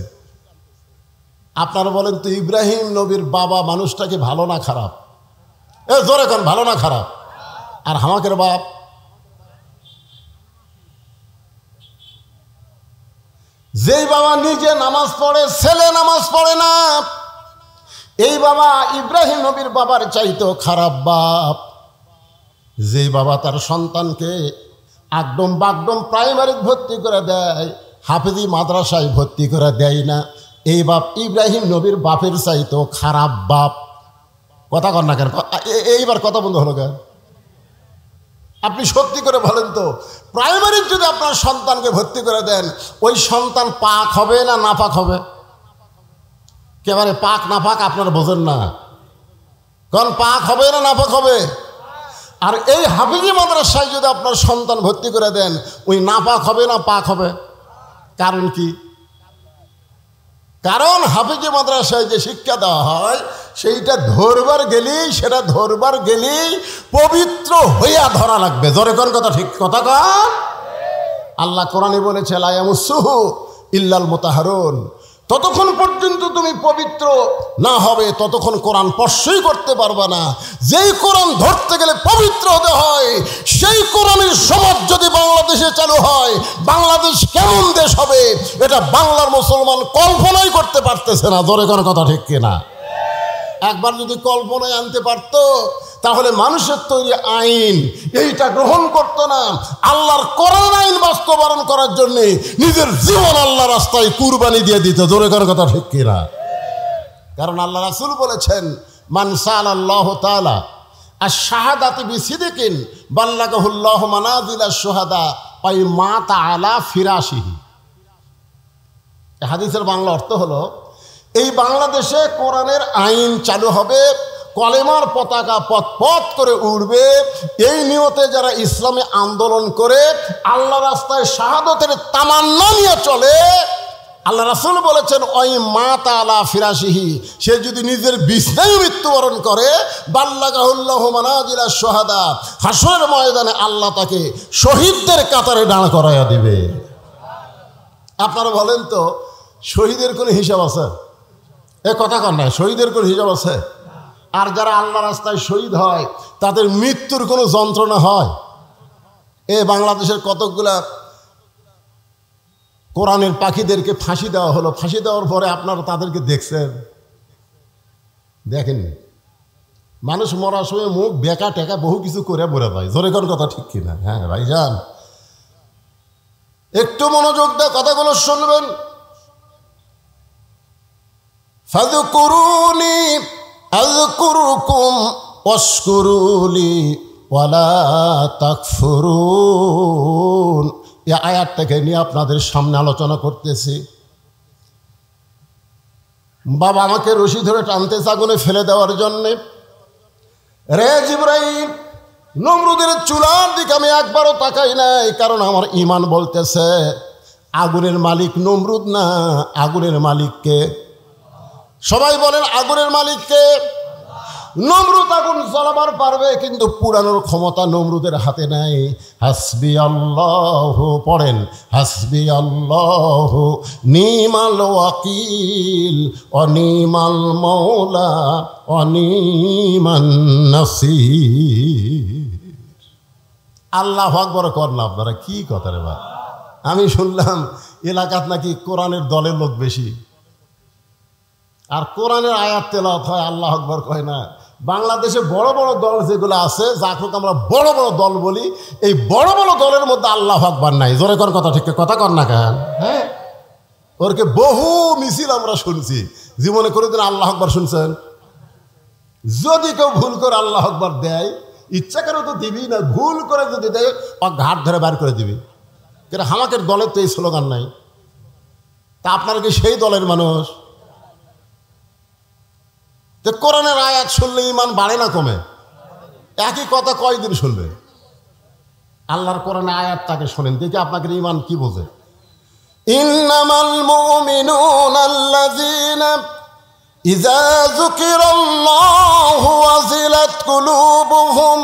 আপনারা বলেন তো, ইব্রাহিম নবীর বাবা মানুষটাকে ভালো না খারাপ? জোরে কোন, ভালো না খারাপ? আর আমাকের বাপ, যেই বাবা নিজে নামাজ পড়ে, ছেলে নামাজ পড়ে না, এই বাবা ইব্রাহিম নবীর বাবার চাইতেও খারাপ বাপ। যেই বাবা তার সন্তানকে একদম বাগডম প্রাইমারি ভর্তি করে দেয়, হাফেজি মাদ্রাসায় ভর্তি করে দেয় না। এই বাপ ইব্রাহিম নবীর বাপের চাইতো খারাপ বাপ। কথা কর না কেন? এইবার কথা বন্ধ হলো কেন? আপনি সত্যি করে বলেন তো, প্রাইমারি যদি আপনার সন্তানকে ভর্তি করে দেন, ওই সন্তান পাক হবে না নাপাক হবে? একেবারে পাক নাপাক আপনারা বোঝেন না, কারণ পাক হবে না নাপাক হবে? আর এই হাফেজি মাদ্রাসায় যদি আপনার সন্তান ভর্তি করে দেন, ওই নাপাক হবে না পাক হবে? কারণ কি? কারণ হাফেজি মাদ্রাসায় যে শিক্ষা দেওয়া হয় সেইটা ধরবার গেলেই পবিত্র হইয়া ধরা লাগবে। জোরে কোন কথা, ঠিক কথা কন। আল্লাহ কোরআনে বলেছে লা ইয়ামাসসুহু ইল্লাল মুতাহহারুন, ততক্ষণ পর্যন্ত তুমি পবিত্র না হবে ততক্ষণ কোরআন স্পর্শই করতে পারবে না। যেই কোরআন ধরতে গেলে পবিত্র হতে হয়, সেই কোরআনের সমাজ যদি বাংলাদেশে চালু হয়, বাংলাদেশ কেমন দেশ হবে এটা বাংলার মুসলমান কল্পনাই করতে পারতেছে না। জোরে কোন কথা, ঠিক কিনা? একবার যদি কল্পনায় আনতে পারত, তাহলে মানুষের তৈরি আইন এইটা গ্রহণ করতো না। আল্লাহর কোরআন আইন বাস্তবায়ন করার জন্য নিজের জীবন আল্লাহ রাস্তায় কুরবানি দিয়ে দিত। জোরে করার কথা, ঠিক কিনা? কারণ আল্লাহ রাসূল বলেছেন, মান সাআলাল্লাহু তাআলা আশ-শাহাদাতি বিসিদকিন বাল্লাগাহুল্লাহু মানাজিলাশ শুহাদা ওয়া মাতা আলা ফিরাশিহি। এই হাদিসের বাংলা অর্থ হলো, এই বাংলাদেশে কোরআনের আইন চালু হবে, কলেমার পতাকা পথ করে উড়বে, এই নিয়তে যারা ইসলামী আন্দোলন করে আল্লাহ রাস্তায় শাহাদতের তামান্না নিয়ে চলে, আল্লাহ রাসূল বলেছেন ওই মাতা আলা ফিরাশিহি, সে যদি নিজের বিছনায় মৃত্যুবরণ করে, বাল্লাগাহুল্লাহু মানাজিলাশ শুহাদা, হাসরের ময়দানে আল্লাহ তাকে শহীদদের কাতারে দাঁড় করাইয়া দিবে। আপনারা বলেন তো, শহীদের কোনো হিসাব আছে? এ কথা কর না, শহীদের কোনো হিসাব আছে? আর যারা আল্লাহ রাস্তায় শহীদ হয় তাদের মৃত্যুর কোনো যন্ত্রণা হয়? এ বাংলাদেশের কতকগুলা কোরআনের পাখিদেরকে ফাঁসি দেওয়া হলো, ফাঁসি দেওয়ার পরে আপনারা তাদেরকে দেখছেন? দেখেননি? মানুষ মরার সময় মুখ বেকা টেকা বহু কিছু করে মরে ভাই। জোরে কোন কথা, ঠিক কিনা? হ্যাঁ ভাইজান, একটু মনোযোগ দিয়ে কথাগুলো শুনবেন। ফাযকুরুনি আযকুরুকুম ওয়াশকুরুলি ওয়ালা তাকফুরুন। এই আয়াতটাকে নিয়ে আপনাদের সামনে আলোচনা করতেছি। বাবা আমাকে রশি ধরে টানতেছে আগুনে ফেলে দেওয়ার জন্যে। রে জিবরাইল, নমরুদের চুলার দিকে আমি একবারও তাকাই নাই, কারণ আমার ঈমান বলতেছে আগুনের মালিক নমরুদ না, আগুনের মালিককে। সবাই বলেন আগুনের মালিককে। নমরুদ আগুন জ্বালাবার পারবে, কিন্তু পুরানোর ক্ষমতা নমরুদের হাতে নাই। হাসবি আল্লাহু, পড়েন হাসবি আল্লাহু নিমাল ওয়াকিল অনিমাল মৌলা অনিমান নাসির। আল্লাহু আকবার কর না আপনারা, কি কথা রে ভাই? আমি শুনলাম এলাকাত নাকি কোরআনের দলের লোক বেশি, আর কোরআনের আয়াত তেলাওয়াত হয়, আল্লাহু আকবার কয় না। বাংলাদেশে বড় বড় দল যেগুলো আছে, যাকে আমরা বড় বড় দল বলি, এই বড় বড় দলের মধ্যে আল্লাহু আকবার নাই। জোরে কোন কথা, ঠিক কথা কর না কেন? হ্যাঁ, ওরকে বহু মিছিল আমরা শুনছি, জীবনে কোনোদিন আল্লাহু আকবার শুনছেন? যদি কেউ ভুল করে আল্লাহু আকবার দেয়, ইচ্ছা করে তো দিবি না, ভুল করে যদি দেয় ও ঘাট ধরে বার করে দিবি। কিন্তু আমাদের দলের তো এই স্লোগান নাই। তা আপনারা কি সেই দলের মানুষ? তো কোরআনের আয়াত শুনলে ঈমান বাড়ে না কমে? একই কথা কয়দিন শুনবে? আল্লাহর কোরআনের আয়াত তাকে শোনেন, দেখি আপনাকে ঈমান কি বোঝে। ইন্নামাল মুমিনুনা আল্লাযীনা ইযা যুকিরাল্লাহু ওয়াজিলাত কুলুবুহুম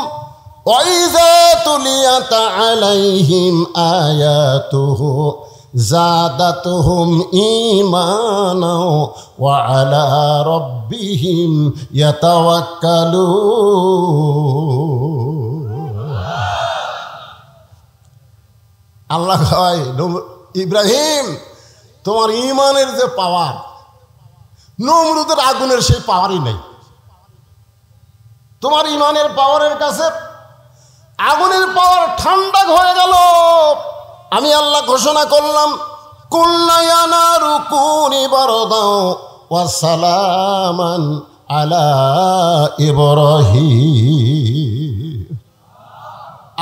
ওয়া ইযা তুলিয়াত আলাইহিম আয়াতুহু জাদাতুহুম ঈমানা ওয়া আলা রাব্বিহিম ইয়াতাওয়াক্কালুন। আল্লাহ কয়, ইব্রাহিম তোমার ঈমানের যে পাওয়ার, নমরুদের আগুনের সেই পাওয়ারই নেই। তোমার ঈমানের পাওয়ারের কাছে আগুনের পাওয়ার ঠান্ডা হয়ে গেল। আমি আল্লাহ ঘোষণা করলাম, কুল্লা ইয়া নারু কুনি বারদাও ওয়া সালামান আলা ইব্রাহিম।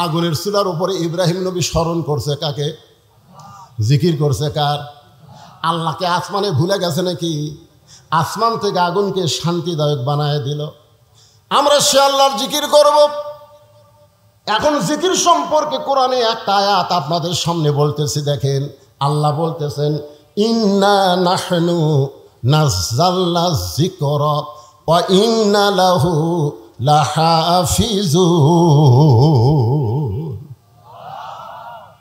আগুনের চুলার উপরে ইব্রাহিম নবী স্মরণ করছে কাকে? জিকির করছে কার? আল্লাহকে। আসমানে ভুলে গেছে নাকি? আসমান থেকে আগুনকে শান্তিদায়ক বানায় দিল। আমরা সে আল্লাহর জিকির করব। এখন জিকির সম্পর্কে কোরআনে একটা আয়াত আপনাদের সামনে বলতেছি, দেখেন। আল্লাহ বলতেছেন, ইন্না নাহনু নাযালনা যিকরা ওয়া ইন্না লাহু লাহাফিজুন।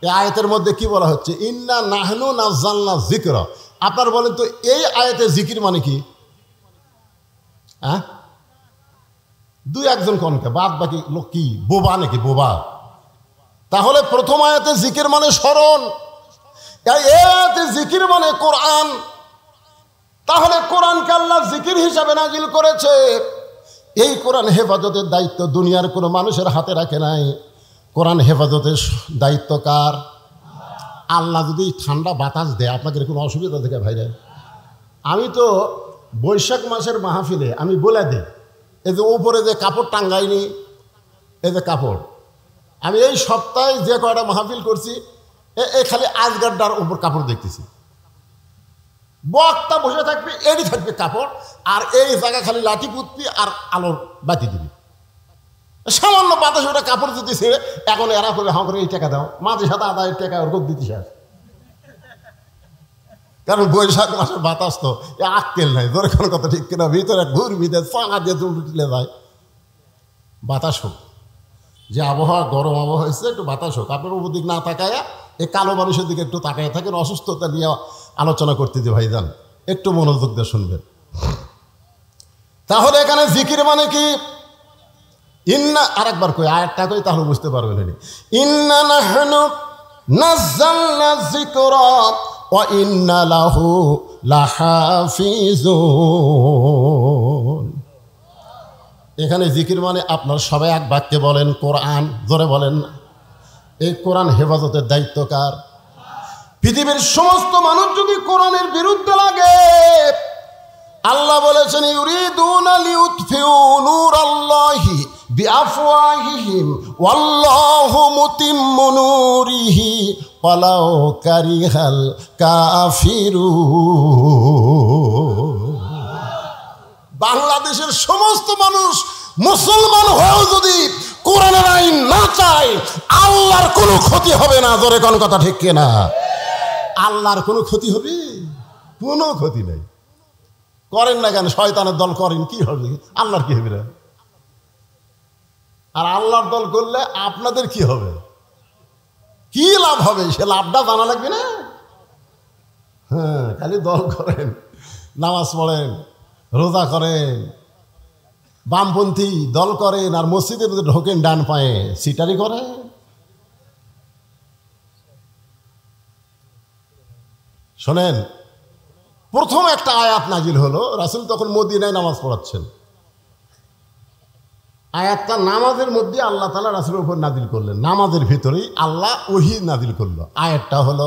এই আয়াতের মধ্যে কি বলা হচ্ছে? ইন্না নাহনু নাযালনা যিকরা। আপনারা বলেন তো, এই আয়াতে জিকির মানে কি? হ্যাঁ, দুই একজন কনকে, বাদ বাকি লোক কি বোবা নাকি? বোবা। তাহলে প্রথম আয়াতে জিকির মানে স্মরণ, এই আয়াতে জিকির মানে কোরআন। তাহলে কোরআনকে আল্লাহ জিকির হিসাবে নাজিল করেছে। এই কোরআন হেফাজতের দায়িত্ব দুনিয়ার কোনো মানুষের হাতে রাখে নাই। কোরআন হেফাজতের দায়িত্ব কার? আল্লাহ যদি ঠান্ডা বাতাস দেয়, আপনাদের কোনো অসুবিধা থেকে ভাইরা? আমি তো বৈশাখ মাসের মাহফিলে আমি বলে দিই, এই যে উপরে যে কাপড় টাঙ্গাইনি, এই যে কাপড়, আমি এই সপ্তাহে যে কয়টা মাহফিল করছি, এই খালি আজগাড্ডার উপর কাপড় দেখতেছি। বক্তা বসে থাকবে, এরই থাকবে কাপড়, আর এই জায়গা খালি লাঠি পুতবি আর আলোর বাতি দিবি। সামান্য বাতাস ওটা কাপড় যদি ছেড়ে, এখন এরা করে হাঁ করে এই টাকা দাও, মাঝে সাথে আদায়ের টাকা ওরকম দিতে চাস। কারণ বৈশাখ মাসের বাতাস তো আক্কেল নাই, ধরে কোনো কথা ঠিক কিনা, ভিতরে ঘুরবি দেয়, ফাঁকা দিয়ে তুলে যায়। বাতাস হোক, যে আবহাওয়া গরম আবহাওয়া হয়েছে, একটু বাতাস হোক। আপনার উপর দিক না তাকায়া এই কালো মানুষের দিকে একটু তাকায় থাকেন, অসুস্থতা নিয়ে আলোচনা করতে যে ভাইজান, একটু মনোযোগ দিয়ে শুনবেন। তাহলে এখানে জিকির মানে কি? ইন্না, আরেকবার কই, আয়াতটা কই, তাহলে বুঝতে পারবেন। ইন্না নাহনু নাযালনা যিকরা ওয়া ইন্না লাহু লাহাফিজুন। এখানে জিকির মানে আপনার সবাই এক বাক্যে বলেন কোরআন, জোরে বলেন। এই কোরআন হেফাজতের দায়িত্ব কার? পৃথিবীর সমস্ত মানুষ যদি কোরআনের বিরুদ্ধে লাগে, আল্লাহ বলেছেন, ইউরিদুনা লিউতফিউ নূরাল্লাহি বিআফওয়াহিহিম ওয়াল্লাহু মুতিম্মু নূরিহি ওয়ালাউ কারিহাল কাফিরুন। বাংলাদেশের সমস্ত মানুষ মুসলমান হয়েও যদি কোরআনের আইন না চায়, আল্লাহর কোনো ক্ষতি হবে না। জোরে কোন কথা ঠিক কিনা? আল্লাহর কোনো ক্ষতি হবে? কোনো ক্ষতি নেই। করেন না কেন? শয়তানের দল করেন, কি হবে? আল্লাহর কি হবে না? আর আল্লাহর দল করলে আপনাদের কি হবে? কি লাভ হবে? সে লাভটা জানা লাগবে না? হ্যাঁ, খালি দল করেন, নামাজ পড়েন, রোজা করেন, বামপন্থী দল করেন, আর মসজিদের মধ্যে ঢোকেন ডান পায়ে, সিটারি করেন। শোনেন, প্রথম একটা আয়াত নাজিল হলো, রাসূল তখন মদিনায় নামাজ পড়াচ্ছেন। আয়াতটা নামাজের মধ্যে আল্লাহ তাআলা রাসূলের উপর নাজিল করলেন, নামাজের ভিতরেই আল্লাহ ওহী নাজিল করলো। আয়াতটা হলো,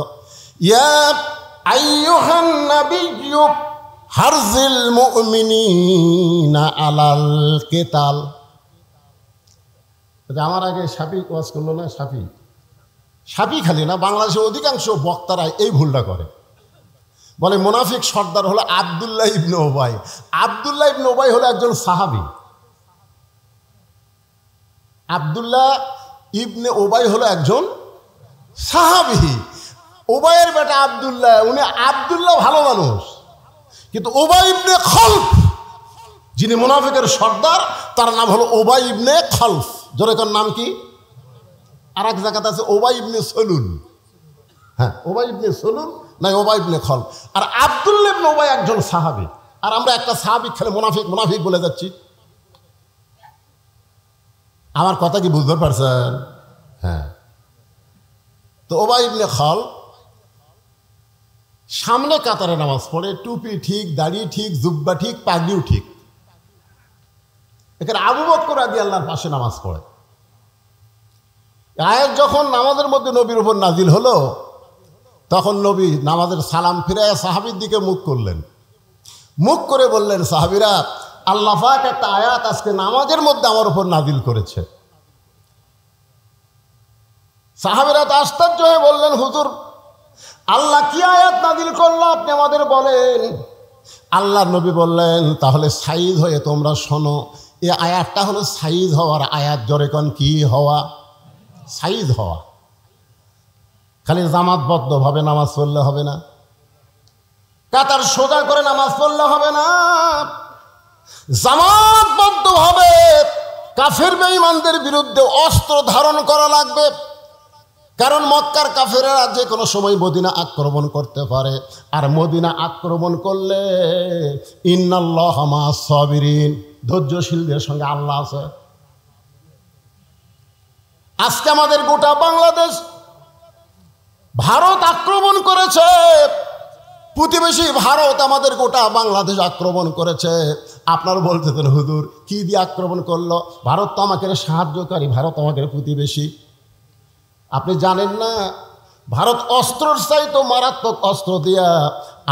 ইয়া আইয়ুহান নাবিয়্যু হারজিল মুমিনিনা আলাল কিতাল। আমার আগে সাফি ওয়াজ করলো না, সাফি খালি না, বাংলাদেশের অধিকাংশ বক্তারা এই ভুলটা করে। বলে মুনাফিক সর্দার হলো আব্দুল্লাহ ইবনে উবাই। আব্দুল্লাহ ইবনে উবাই হলো একজন সাহাবী। আব্দুল্লাহ ইবনে উবাই হলো একজন সাহাবী। উবাইয়ের বেটা আব্দুল্লাহ, উনি আব্দুল্লাহ ভালো মানুষ, কিন্তু উবাই ইবনে খলফ, যিনি মুনাফিকের সর্দার, তার নাম হলো উবাই ইবনে খলফ। জোরেকার নাম কি? আর এক জায়গাতে আছে উবাই ইবনে সলুল। হ্যাঁ, উবাই ইবনে সলুল না, উবাই ইবনে খলফ। আর আব্দুল্লাহ ইবনে উবাই একজন সাহাবী। আর আমরা একটা সাহাবী খেলে মুনাফিক বলে যাচ্ছি। আমার কথা কি বুঝতে পারছেন? হ্যাঁ। তো উবাই ইবনে খলফ সামনে কাতারে নামাজ পড়ে, টুপি ঠিক, দাড়ি ঠিক, জুব্বা ঠিক, পাগড়িও ঠিক। এখানে আবু বকর রাদিয়াল্লাহর পাশে নামাজ পড়ে। আয়াত যখন নামাজের মধ্যে নবীর উপর নাজিল হলো, তখন নবী নামাজের সালাম ফিরায় সাহাবীর দিকে মুখ করলেন, মুখ করে বললেন, সাহাবীরা, আল্লাহ পাক একটা আয়াত আজকে নামাজের মধ্যে আমার উপর নাজিল করেছে। সাহাবীরা তো আশ্চর্য হয়ে বললেন, হুজুর, আল্লাহ কি আয়াত নাজিল করলো আপনি আমাদের বলেন। আল্লাহ নবী বললেন, তাহলে সাইদ হয়ে তোমরা শোনো, এই আয়াতটা হলো সাইদ হওয়ার আয়াত। জোরে কোন, কি হওয়া? সাইদ হওয়া। খালি জামাতবদ্ধভাবে নামাজ পড়লে হবে না, কাতার সোজা করে নামাজ পড়লে হবে না, জামাতবদ্ধভাবে কাফের বেঈমানদের বিরুদ্ধে অস্ত্র ধারণ করা লাগবে। কারণ মক্কার কাফেরেরা যে কোনো সময় মদিনা আক্রমণ করতে পারে, আর মদিনা আক্রমণ করলে ইন্নাল্লাহা মা'আস সাবিরিন, ধৈর্যশীলদের সঙ্গে আল্লাহ আছে। আজকে আমাদের গোটা বাংলাদেশ ভারত আক্রমণ করেছে, প্রতিবেশী ভারত আমাদের গোটা বাংলাদেশ আক্রমণ করেছে। আপনারা বলতেছেন, হুজুর কি দিয়ে আক্রমণ করলো? ভারত তো আমাকে সাহায্যকারী, ভারত আমাকে প্রতিবেশী। আপনি জানেন না, ভারত অস্ত্রর চাইতো মারাত্মক অস্ত্র দিয়া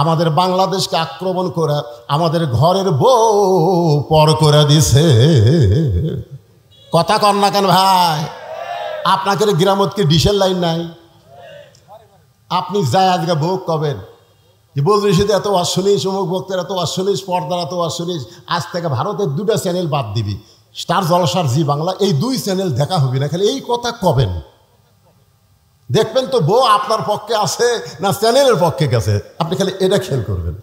আমাদের বাংলাদেশকে আক্রমণ করে আমাদের ঘরের বউ পর করে দিছে। কথা কন না কেন ভাই? আপনাকে গ্রামতকে ডিসেল লাইন নাই? আপনি যাই আজকে ভোগ কবেন যে বলছিস এত ওয়াজ শুনিস, অমুক ভক্তের এত ওয়াজ শুনিস, পর্দার এত ওয়াজ শুনিস, আজ থেকে ভারতের 2টা চ্যানেল বাদ দিবি, স্টার জলসার জি বাংলা, এই 2 চ্যানেল দেখা হবে না। খালি এই কথা কবেন, দেখবেন তো বউ আপনার পক্ষে আছে না চ্যানেলের পক্ষে গেছে। আপনি খালি এটা খেয়াল করবেন।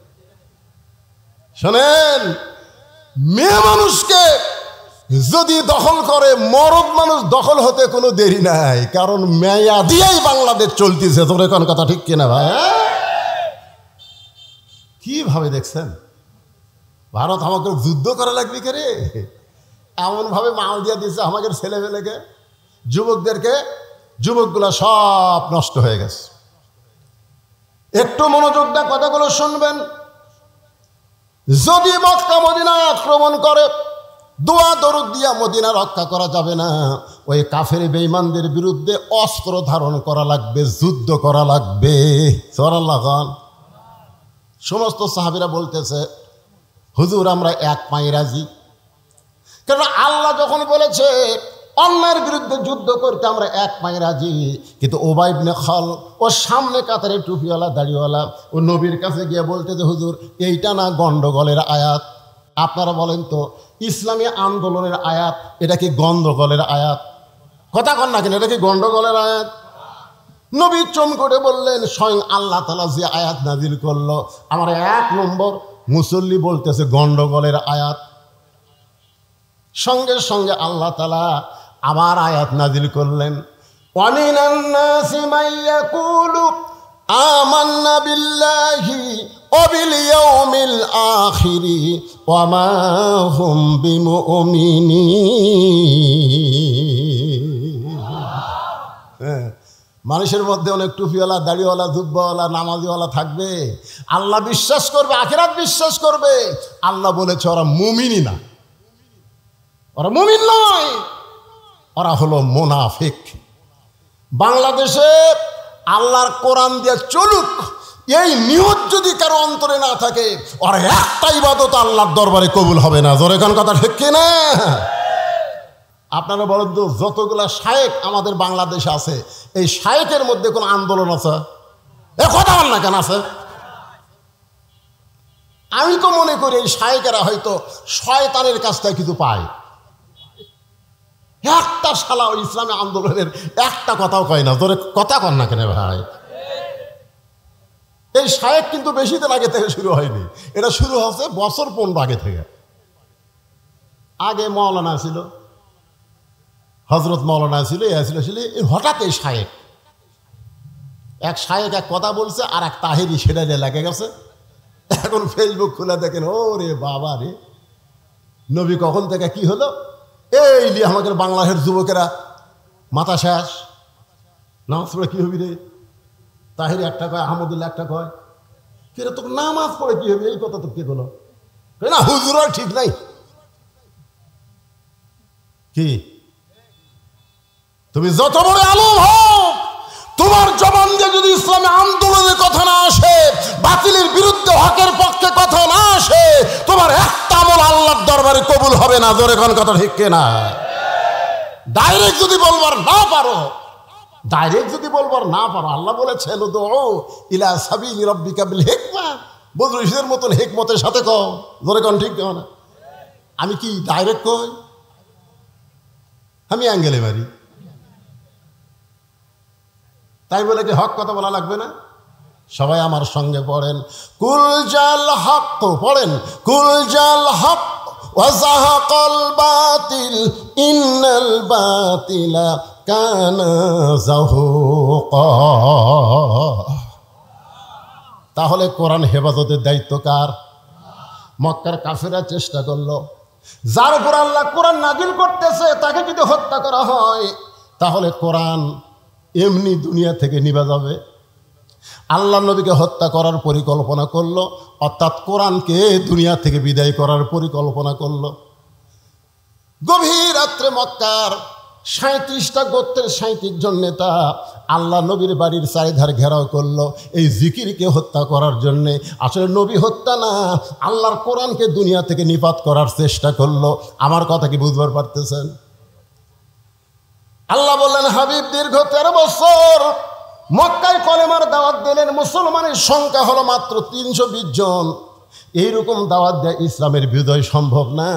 শোনেন, মেয়ে মানুষকে যদি দখল করে, মরদ মানুষ দখল হতে কোনো দেরি নাই, কারণ মেয়া দিয়েই বাংলাদেশ চলতেছে। তোর কোন কথা ঠিক কিনা ভাই? কিভাবে দেখছেন? ভারত আমাকে যুদ্ধ করা লাগবে কে রে? এমনভাবে মাল দিয়ে দিচ্ছে আমাদের ছেলেমেয়েকে, যুবকদেরকে, যুবকগুলা সব নষ্ট হয়ে গেছে। একটু মনোযোগ দিয়ে কথাগুলো শুনবেন। যদি মক্কা মদিনা আক্রমণ করে, দোয়া দরুদ দিয়া মদিনা রক্ষা করা যাবে না। ওই কাফের বেঈমানদের বিরুদ্ধে অস্ত্র ধারণ করা লাগবে, যুদ্ধ করা লাগবে। সুবহানাল্লাহ। সমস্ত সাহাবীরা বলতেছে, হুজুর আমরা এক পায়ে রাজি। কারণ আল্লাহ যখন বলেছে অন্যায়ের বিরুদ্ধে যুদ্ধ করতে আমরা এক পায়ে রাজি। কিন্তু উবাই ইবনে খালদ, ও সামনে কাতারে টুপিওয়ালা দাড়িওয়ালা, ও নবীর কাছে গিয়ে বলতেছে, হুজুর এইটা না গন্ডগোলের আয়াত? আপনারা বলেন তো, ইসলামী আন্দোলনের আয়াত এটা কি গন্ডগোলের আয়াত? কথা কন না কেন, এটা কি গন্ডগোলের আয়াত? নবী চমকে করে বললেন, স্বয়ং আল্লাহ তাআলা যে আয়াত নাজিল করলো, আমার 1 নম্বর মুসল্লি বলতেছে গন্ডগোলের আয়াত। সঙ্গে সঙ্গে আল্লাহ তাআলা আবার আয়াত নাজিল করলেন, ওয়ামিনান নাসি মাইয়াকুলু আমান্না বিল্লাহি ওয়া বিল ইয়াউমিল আখিরি ওয়া মা হুম বিমুমিনিন। মানুষের মধ্যে অনেক টুপিওয়ালা, দাড়িওয়ালা, জুব্বাওয়ালা, নামাজিওয়ালা থাকবে। আল্লাহ বিশ্বাস করবে, আখিরাত বিশ্বাস করবে। আল্লাহ বলেছে ওরা মুমিনই না, ওরা মুমিন নয়, ওরা হলো মুনাফিক। বাংলাদেশে আল্লাহর কোরআন দিয়ে চলুক, এই নিয়ত যদি কারো অন্তরে না থাকে, ওর একটা ইবাদত আল্লাহর দরবারে কবুল হবে না। জোরে কোন কথা ঠিক কিনা? আপনারা বলেন তো, যতগুলা শায়েখ আমাদের বাংলাদেশে আছে, এই শায়েখের মধ্যে কোন আন্দোলন আছে? এ কথা বল না কেন আছে? আমি তো মনে করি এই শায়েখেরা হয়তো শয়তানের কাছ থেকে কিছু পায়। একটা শালা ওই ইসলামী আন্দোলনের একটা কথাও কয় না। তোর কথা কন না কেন ভাই? এই শায়েখ কিন্তু বেশি দিন আগে থেকে শুরু হয়নি, এটা শুরু হচ্ছে বছর 15 আগে থেকে। আগে মৌলানা ছিল, হজরত মৌলানা ছিল, হঠাৎ এই শায়েখ, এক শায়েখ এক কথা বলছে, আর এক তাহেরি সেটা নিয়ে লেগে গেছে। এখন ফেসবুক খুলে দেখেন, ও রে বাবা রে, নবী কখন থেকে কি হলো, এই নিয়ে আমাদের বাংলাদেশের যুবকেরা মাথা শেষ। নামাজ পড়ে কি হবি রে? তাহেরি একটা কয়, আহমদুল্লাহ একটা কয়, কিরে তোর নামাজ পড়ে কি হবে? এই কথা তো কে বলো না, হুজুর ঠিক নাই কি? তুমি যত বড় আলেম হও, তোমার জবান দিয়ে যদি ইসলামী আন্দোলনের কথা না আসে, বাতিলের বিরুদ্ধে হকের পক্ষে কথা না আসে, তোমার একটা আমল আল্লাহর দরবারে কবুল হবে না। জোরে কোন কথা ঠিক কিনা? ডাইরেক্ট যদি বলবার না পারো, আল্লাহ বলেছেন উদউ ইলা সাবিলি রাব্বিকা বিল হিকমা, বদরুশদের মতন হিকমতের সাথে কও। জোরে কোন ঠিক না? আমি কি ডাইরেক্ট কই? আমি অ্যাঙ্গেলে মারি। তাই বলে কি হক কথা বলা লাগবে না? সবাই আমার সঙ্গে পড়েন, কুল জাল হক। পড়েন, কুল জাল হক ওয়া যাহাকাল বাতিল ইন্নাল বাতিলা কানা যাহুকা। তাহলে কোরআন হেফাজতের দায়িত্ব কার? মক্কার কাফেররা চেষ্টা করলো, যার উপর আল্লাহ কোরআন নাজিল করতেছে তাকে যদি হত্যা করা হয়, তাহলে কোরআন এমনি দুনিয়া থেকে নিভে যাবে। আল্লাহ নবীকে হত্যা করার পরিকল্পনা করলো, অর্থাৎ কোরআনকে দুনিয়া থেকে বিদায় করার পরিকল্পনা করলো। গভীর রাত্রে মক্কার 37টা গোত্রের 37 জন নেতা আল্লাহ নবীর বাড়ির চারিধার ঘেরাও করলো এই জিকিরকে হত্যা করার জন্যে। আসলে নবী হত্যা না, আল্লাহর কোরআনকে দুনিয়া থেকে নিপাত করার চেষ্টা করলো। আমার কথা কি বুঝবার পারতেছেন? আল্লাহ বললেন, হাবিব দীর্ঘ 13 বছর মক্কায় কলেমার দাওয়াত দিলেন, মুসলমানের সংখ্যা হলো মাত্র 320 জন। এইরকম দাওয়াত দেয় ইসলামের বিজয় সম্ভব না।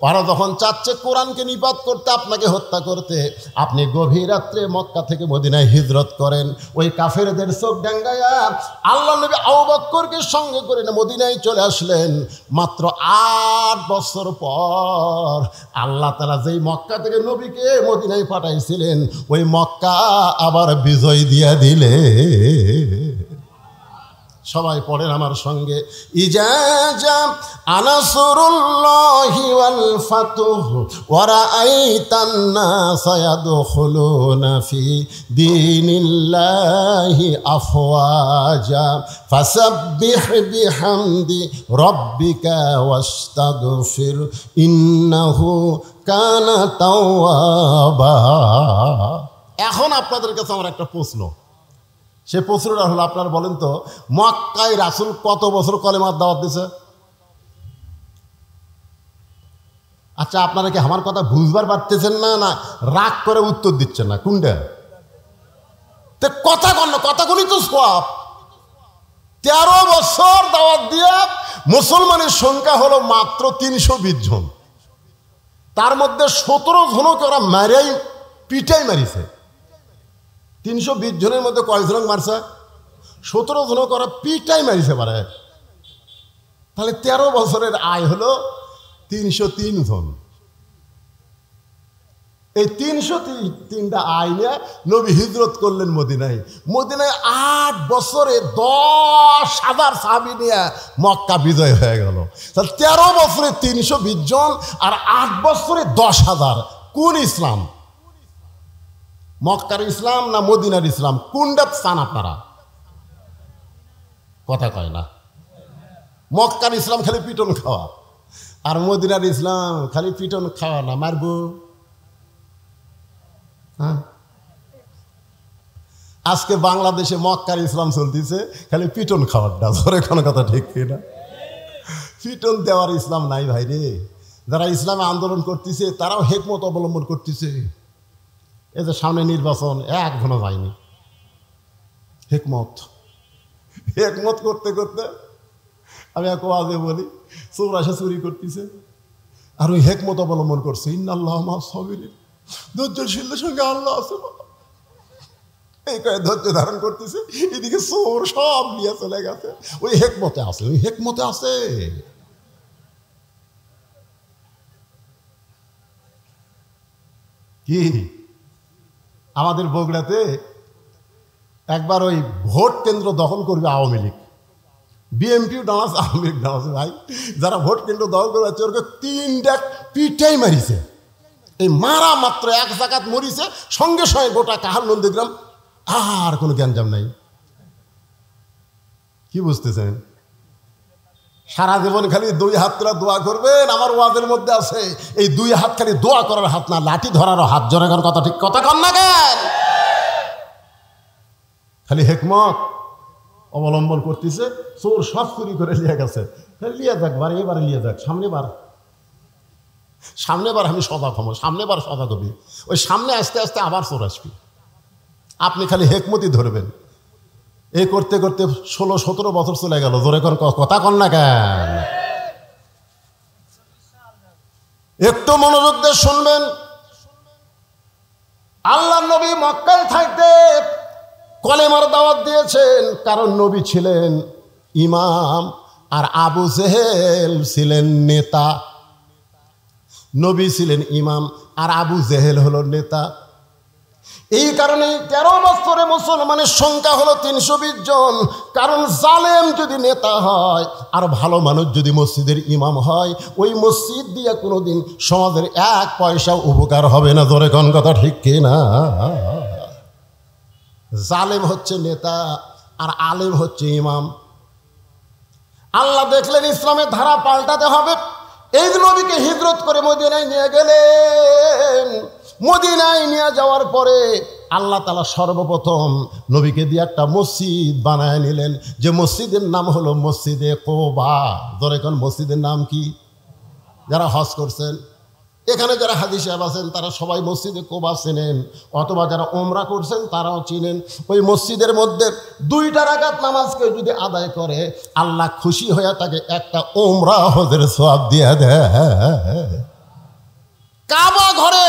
ওরা যখন চাচ্ছে কোরআনকে নিপাত করতে, আপনাকে হত্যা করতে, আপনি গভীর রাত্রে মক্কা থেকে মদিনায় হিজরত করেন। ওই কাফেরদের চোখ ডাঙ্গায়া আল্লাহ নবী আবু বকরকে সঙ্গে করে মদিনায় চলে আসলেন। মাত্র 8 বছর পর আল্লাহ তাআলা যেই মক্কা থেকে নবীকে মদিনায় পাঠাইছিলেন, ওই মক্কা আবার বিজয় দিয়া দিলে। সবাই পড়েন আমার সঙ্গে, ইজা জা আনাসরুল্লাহি ওয়াল ফাতুহ ওয়া রাআইতান নাসা ইয়াদখুলুনা ফি দীনিল্লাহি আফওয়াজা ফাসাব্বিহ বিহামদি রাব্বিকা ওয়াস্তাগফির ইন্নাহু কানা তাওয়াবা। এখন আপনাদের কাছে আমার একটা প্রশ্ন, সে প্রশ্নটা হলো, আপনারা বলেন তো, মক্কায় রাসূল কত বছর কলেমার দাওয়াত দিছে? আচ্ছা, আপনারা কি আমার কথা বুঝবার পারতেছেন না, না রাগ করে উত্তর দিচ্ছেন না? কোনটা? তো কথা কন না, কথা কোনই তো সওয়াব। 13 বছর দাওয়াত দিয়ে মুসলমানের সংখ্যা হলো মাত্র 320 জন। তার মধ্যে 17 জনকে ওরা মারাই পিটাই মারিছে। 320 জনের মধ্যে কয়জন মারছে? 17 জনকে ওরা পিটাই মারিছে পারে। তাহলে 13 বছরের আয় হলো 303 জন। এই 303টা আয় নিয়ে নবী হিজরত করলেন মদিনায়। মদিনায় 8 বছরে 10,000 সাহাবী নিয়ে মক্কা বিজয় হয়ে গেল। তাহলে 13 বছরে 320 জন আর 8 বছরে 10,000। কোন ইসলাম? মক্কার ইসলাম না মদিনার ইসলাম? কোনটা চান আপনারা? কথা কয় না। মক্কার ইসলাম খালি পিটন খাওয়া, আর মদিনার ইসলাম খালি পিটন খাওয়া না, মারবো। হ্যাঁ, আজকে বাংলাদেশে মক্কার ইসলাম চলতেছে খালি পিটন খাওয়ারটা। ধরে কোনো কথা ঠিক না? পিটন দেওয়ার ইসলাম নাই ভাই রে। যারা ইসলামে আন্দোলন করতেছে তারাও হিকমত অবলম্বন করতেছে। এই যে সামনে নির্বাচন, এখনো যায়নি। হিকমত করতে করতে আমি এক ওয়াজে বলি, চৌরাশা চুরি করতেছে আর ওই হিকমত অবলম্বন করছে। ইন্নাল্লাহা মা'আস সাবিরিন, ধৈর্যশীলদের সঙ্গে আল্লাহ আছে। এই কয়ে ধৈর্য ধারণ করতেছে, এদিকে চোর সব নিয়ে চলে গেছে। ওই হিকমতে আছে, ওই হিকমতে আছে। কি আমাদের বগুড়াতে একবার ওই ভোট কেন্দ্র দখল করবে আওয়ামী লীগ, বিএনপিও ডানাস, আওয়ামী লীগ ডানাস। ভাই যারা ভোট কেন্দ্র দখল করে যাচ্ছে ওকে 3টা পিটাই মারিছে। এই মারা মাত্র 1 জায়গাত মরিছে, সঙ্গে সঙ্গে গোটা কাহার নন্দীগ্রাম আর কোনো গ্যাঞ্জাম নাই। কি বুঝতেছেন? সারা জীবন খালি দুই হাত করে দোয়া করবেন। আমার ওয়াজের মধ্যে আছে এই দুই হাত খালি দোয়া করার হাত না, লাঠি ধরারও হাত। জোরে কর কথা, ঠিক কথা কন না কেন? খালি হেকমত অবলম্বন করতেছে, চোর সব চুরি করে লিয়ে গেছে, লিয়ে যাক বার, এবারে লিয়ে যাক, সামনেবার আমি সজাগ হবো, সামনেবার সজাগ হবি। ওই সামনে আসতে আসতে আবার চোর আসবি। আপনি খালি হেকমতি ধরবেন। এই করতে করতে 16-17 বছর চলে গেল। জোরে কর কথা কন না কেন? একটু মনোযোগ দিয়ে শুনবেন। আল্লাহ নবী মক্কায় থাকতে কলেমার দাওয়াত দিয়েছেন, কারণ নবী ছিলেন ইমাম আর আবু জেহেল ছিলেন নেতা। নবী ছিলেন ইমাম আর আবু জেহেল হলো নেতা। এই কারণে 13 বছরে মুসলমানের সংখ্যা হলো 320 জন। কারণ জালেম যদি নেতা হয় আর ভালো মানুষ যদি মসজিদের ইমাম হয়, ওই মসজিদ দিয়ে কোনোদিন সমাজের 1 পয়সা উপকার হবে না। জোরে কোন কথা, ঠিক কিনা? জালেম হচ্ছে নেতা আর আলেম হচ্ছে ইমাম। আল্লাহ দেখলেন ইসলামের ধারা পাল্টাতে হবে, এই নবীকে হিজরত করে মদিনায় নিয়ে গেলেন। মদিনায় নিয়ে যাওয়ার পরে আল্লাহ তাআলা সর্বপ্রথম নবীকে দিয়ে একটা মসজিদ বানায় নিলেন, যে মসজিদের নাম হলো মসজিদে কোবা। ধরে কোন মসজিদের নাম কি? যারা হজ করছেন, এখানে যারা হাজী সাহেব আছেন তারা সবাই মসজিদে কোবা চেনেন, অথবা যারা ওমরা করছেন তারাও চিনেন। ওই মসজিদের মধ্যে 2টা রাকাত নামাজকে যদি আদায় করে, আল্লাহ খুশি হয়ে তাকে একটা ওমরা হজের সওয়াব দিয়ে দেয়। কাবা ঘরে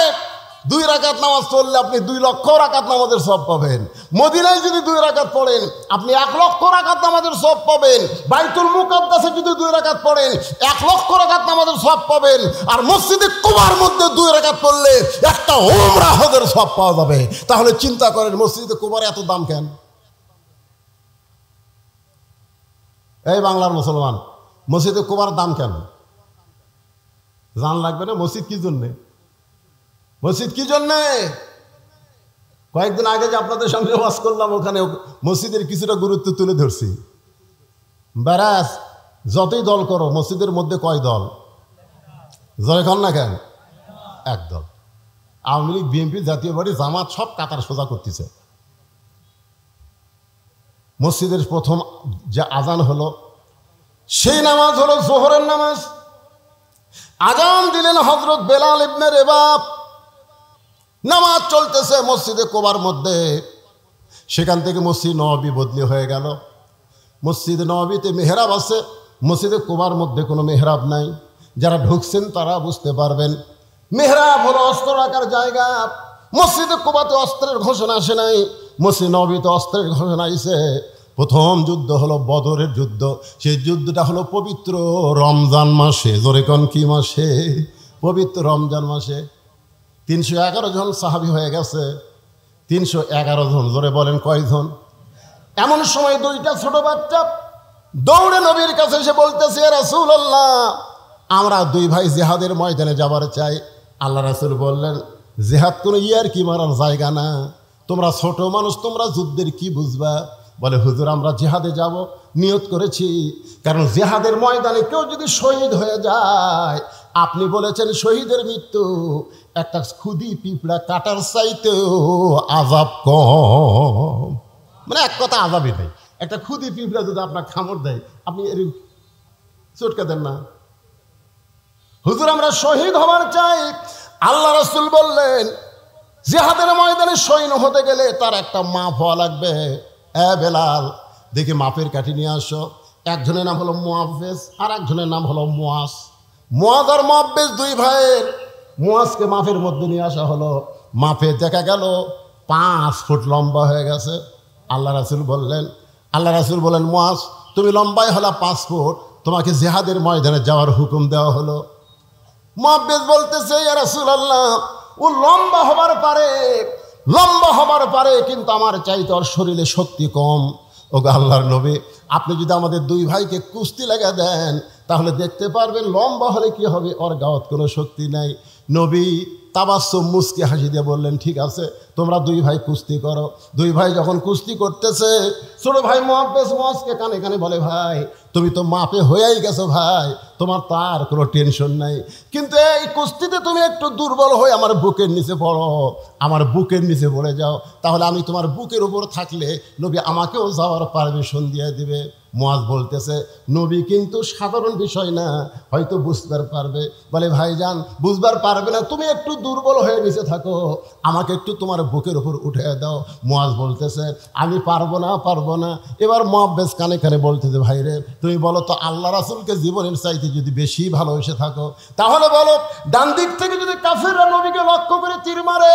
2 রাকাত নামাজ পড়লে আপনি 2 লক্ষ রাকাত নামাজের সওয়াব পাবেন। মদিনায় যদি 2 রাকাত পড়েন আপনি 1 লক্ষ রাকাত নামাজের সওয়াব পাবেন। বাইতুল মুকাদ্দাসে যদি 2 রাকাত পড়েন 1 লক্ষ রাকাত নামাজের সওয়াব পাবেন। আর মসজিদে কুবার মধ্যে 2 রাকাত পড়লে একটা উমরা হজের সওয়াব পাওয়া যাবে। তাহলে চিন্তা করেন মসজিদে কুবার এত দাম কেন? এই বাংলার মুসলমান, মসজিদে কুবার দাম কেন জান লাগবে না? মসজিদ কি জন্যে? মসজিদ কি জন্যে? কয়েকদিন আগে যে আপনাদের সঙ্গে ওয়াজ করলাম, ওখানে মসজিদের কিছুটা গুরুত্ব তুলে ধরছি। ব্যারাস যতই দল করো, মসজিদের মধ্যে কয় দল? জয় খান না কেন? 1 দল। আওয়ামী লীগ, বিএনপি, জাতীয় পার্টি, জামাত সব কাতার সোজা করতেছে। মসজিদের প্রথম যে আজান হলো, সেই নামাজ হলো জোহরের নামাজ। আজান দিলেন হযরত বেলাল ইবনে রেবাব। নামাজ চলতেছে মসজিদে কোবার মধ্যে। সেখান থেকে মসজিদ নববী বদলি হয়ে গেল। মসজিদ নববীতে মেহরাব আছে, মসজিদে কোবার মধ্যে কোনো মেহরাব নাই। যারা ঢুকছেন তারা বুঝতে পারবেন। মেহরাব হলো অস্ত্র রাখার জায়গা। মসজিদে কোবাতে অস্ত্রের ঘোষণা আসে নাই, মসজিদ নববীতে অস্ত্রের ঘোষণা আইছে। প্রথম যুদ্ধ হলো বদরের যুদ্ধ। সেই যুদ্ধটা হলো পবিত্র রমজান মাসে। জোরে কোন কি মাসে? পবিত্র রমজান মাসে। 311 জন সাহাবী হয়ে গেছে। 311 জন। জোরে বলেন কয়জন? এমন সময় 2টা ছোট বাচ্চা দৌড়ে নবীর কাছে এসে বলতেছে, ইয়া রাসূলুল্লাহ, আমরা 2 ভাই জিহাদের ময়দানে যাবার চাই। আল্লাহ রাসূল বললেন, জিহাদ কোনো ইয়ার কি মারার জায়গা না, তোমরা ছোট মানুষ, তোমরা যুদ্ধের কি বুঝবা? বলে, হুজুর আমরা জিহাদে যাব, নিয়ত করেছি। কারণ জিহাদের ময়দানে কেউ যদি শহীদ হয়ে যায়, আপনি বলেছেন শহীদের মৃত্যু একটা খুদি পিঁপড়া কাটার চাইতেও আযাব কম। মানে এক কথা আযাবই নেই। একটা খুদি পিঁপড়া যদি আপনার কামড় দেয়, আপনি চটকে দেন না? হুজুর আমরা শহীদ হবার চাই। আল্লাহ রাসূল বললেন, জিহাদের ময়দানে শহীদ হতে গেলে তার একটা মাপ হওয়া লাগবে। বেলাল, দেখি মাপের কাঠি নিয়ে আসো। একজনের নাম হলো মুআফেজ আর একজনের নাম হলো মুআজ। মুআজ আর মুআফেজ 2 ভাইয়ের। মুআজকে মাপের মধ্যে নিয়ে আসা হলো। মাপে দেখা গেল 5 ফুট লম্বা হয়ে গেছে। আল্লাহ রাসূল বললেন, মুআজ তুমি লম্বাই হলো 5 ফুট, তোমাকে জিহাদের ময়দানে যাওয়ার হুকুম দেওয়া হলো। মুআফেজ বলতেছে, ইয়া রাসূলুল্লাহ, ও লম্বা হবার পারে, কিন্তু আমার চাইতে ওর শরীরে শক্তি কম। ওগো আল্লাহর নবী, আপনি যদি আমাদের 2 ভাইকে কুস্তি লাগা দেন, তাহলে দেখতে পারবেন লম্বা হলে কি হবে, ওর গাওয়াত কোনো শক্তি নাই। নবী তাবাসসুম মুস্কি হাসি দিয়ে বললেন, ঠিক আছে তোমরা দুই ভাই কুস্তি করো। দুই ভাই যখন কুস্তি করতেছে, ছোট ভাই মুআব্বিস মুআজকে কানে কানে বলে, ভাই তুমি তো মাপে হয়েই গেছো ভাই, তোমার তার কোনো টেনশন নাই, কিন্তু এই কুস্তিতে তুমি একটু দুর্বল হয়ে আমার বুকের নিচে পড়ো, আমার বুকের নিচে পড়ে যাও, তাহলে আমি তোমার বুকের উপর থাকলে নবী আমাকেও যাওয়ার পারমিশন দিয়ে দিবে। মুআজ বলতেছে, নবী কিন্তু সাধারণ বিষয় না, হয়তো বুঝবার পারবে। বলে, ভাইজান বুঝবার পারবে না, তুমি একটু দুর্বল হয়ে নিচে থাকো, আমাকে একটু তোমার বুকের উপর উঠে দাও। মুআজ বলতেছে, আমি পারবো না। এবার মুআব্বিস কানে কানে বলতেছে, ভাই রে তুমি বলো তো, আল্লাহ রাসূলকে জীবনের চাইতে যদি বেশি ভালোবেসে থাকো, তাহলে বলো ডান দিক থেকে যদি কাফেররা নবীকে লক্ষ্য করে তীর মারে,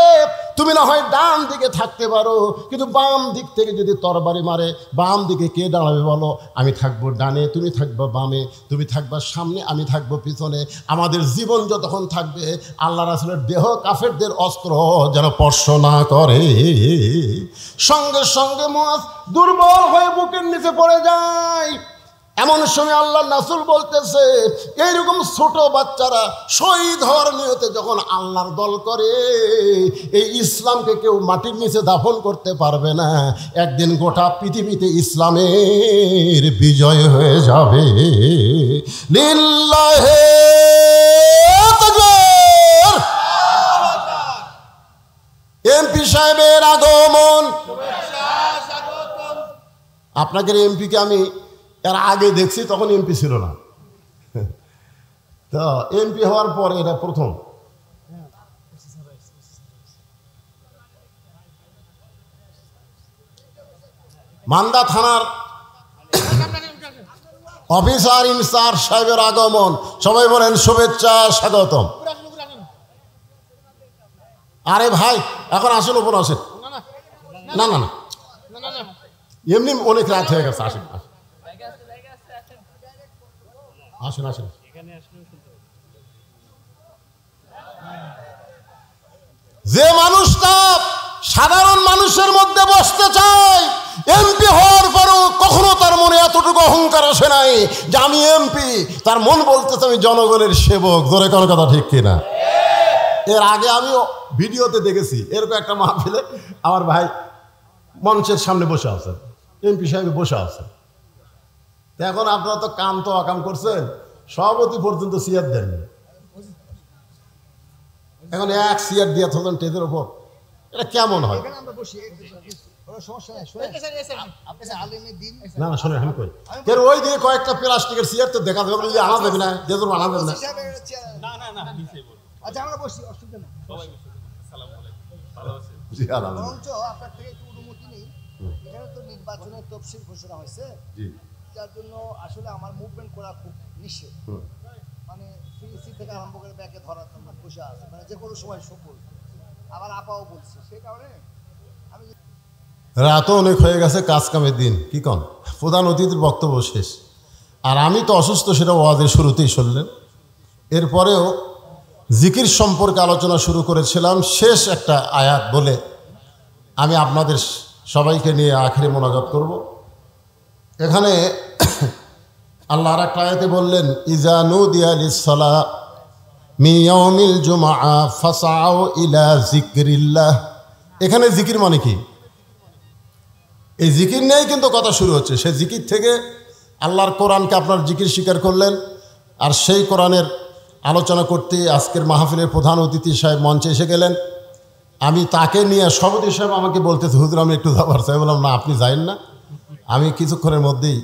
তুমি না হয় ডান দিকে থাকতে পারো, কিন্তু বাম দিক থেকে যদি তরবারি মারে, বাম দিকে কে দাঁড়াবে বলো? আমি থাকবো ডানে, তুমি থাকবো বামে, তুমি থাকবা সামনে, আমি থাকবো পিছনে। আমাদের জীবন যতক্ষণ থাকবে আল্লাহ রাসূলের দেহ কাফেরদের অস্ত্র যেন স্পর্শ না করে। সঙ্গে সঙ্গে মুআজ দুর্বল হয়ে বুকের নিচে পড়ে যায়। এমন সময় আল্লাহ রাসূল বলতেছে, এইরকম ছোট বাচ্চারা শহীদ হওয়ার নিয়তে যখন আল্লাহর দল করে, এই ইসলামকে কেউ মাটির নিচে দাফন করতে পারবে না। একদিন গোটা পৃথিবীতে ইসলামের বিজয় হয়ে যাবে। লিল্লাহে তাকবীর। এমপি সাহেবের আগমন। আপনাদের এমপিকে আমি এর আগে দেখছি, তখন এমপি ছিল না, তো এমপি হওয়ার পরে এটা প্রথম। মান্দা থানার অফিসার ইনচার্জ সাহেবের আগমন। সবাই বলেন শুভেচ্ছা, স্বাগতম। আরে ভাই এখন আসেন, উপর আসেন। না না না, এমনি অনেক রাত হয়ে গেছে, আসেন আসেন আসেন। যে মানুষটা সাধারণ মানুষের মধ্যে বসতে চায়, এমপি হওয়ার পরও কখনো তার মনে এতটুকু অহংকার আসে নাই যে আমি এমপি। তার মন বলতেছে আমি জনগণের সেবক। জোরে কোনো কথা ঠিক কিনা? এর আগে আমিও ভিডিওতে দেখেছি, এরকম একটা মাহফিলে আমার ভাই মঞ্চের সামনে বসে আছেন, এমপি সাহেব বসে আছেন। এখন আপনারা তো কাম তো অকাম করছেন, সভাপতি পর্যন্ত চেয়ার দেননি। এখন এক চেয়ার দিয়ে থাকেন টেজের ওপর, এটা কেমন হয়? না না শোনেন, আমি কই ওই দিকে কয়েকটা প্লাস্টিকের চেয়ার তো দেখা যাবে, আনা যাবে না, যেহেতু আনা যাবে না। নির্বাচনের তফসিল ঘোষণা হয়েছে, যার জন্য আসলে আমার মুভমেন্ট করা খুব নিষেধ। মানে সিসি থেকে আরম্ভ করে ব্যাকে ধরার জন্য বসে আছে, মানে যে কোনো সময় সফল। আবার আপাও বলছে, সেই কারণে আমি রাতও অনেক হয়ে গেছে, কাজ কামের দিন, কি কন? প্রধান অতিথির বক্তব্য শেষ, আর আমি তো অসুস্থ, সেটা ওয়াজের শুরুতেই শুনলেন। এরপরেও জিকির সম্পর্কে আলোচনা শুরু করেছিলাম, শেষ একটা আয়াত বলে আমি আপনাদের সবাইকে নিয়ে আখেরি মোনাজাত করব। এখানে আল্লাহ আর একটা আয়াতে বললেন, ইজা নুদিয়া লিস-সালাহ মিন ইয়াউমিল জুমআহ ফাসআউ ইলা যিকরিল্লাহ। এখানে জিকির মানে কি? এই জিকির নিয়েই কিন্তু কথা শুরু হচ্ছে। সেই জিকির থেকে আল্লাহর কোরআনকে আপনার জিকির স্বীকার করলেন, আর সেই কোরআনের আলোচনা করতে আজকের মাহফিলের প্রধান অতিথি সাহেব মঞ্চে এসে গেলেন। আমি তাকে নিয়ে সভাপতি সাহেব আমাকে বলতেছে, হুজুর আমি একটু যাবার চাই। বললাম না, আপনি যাইন না, আমি কিছুক্ষণের মধ্যেই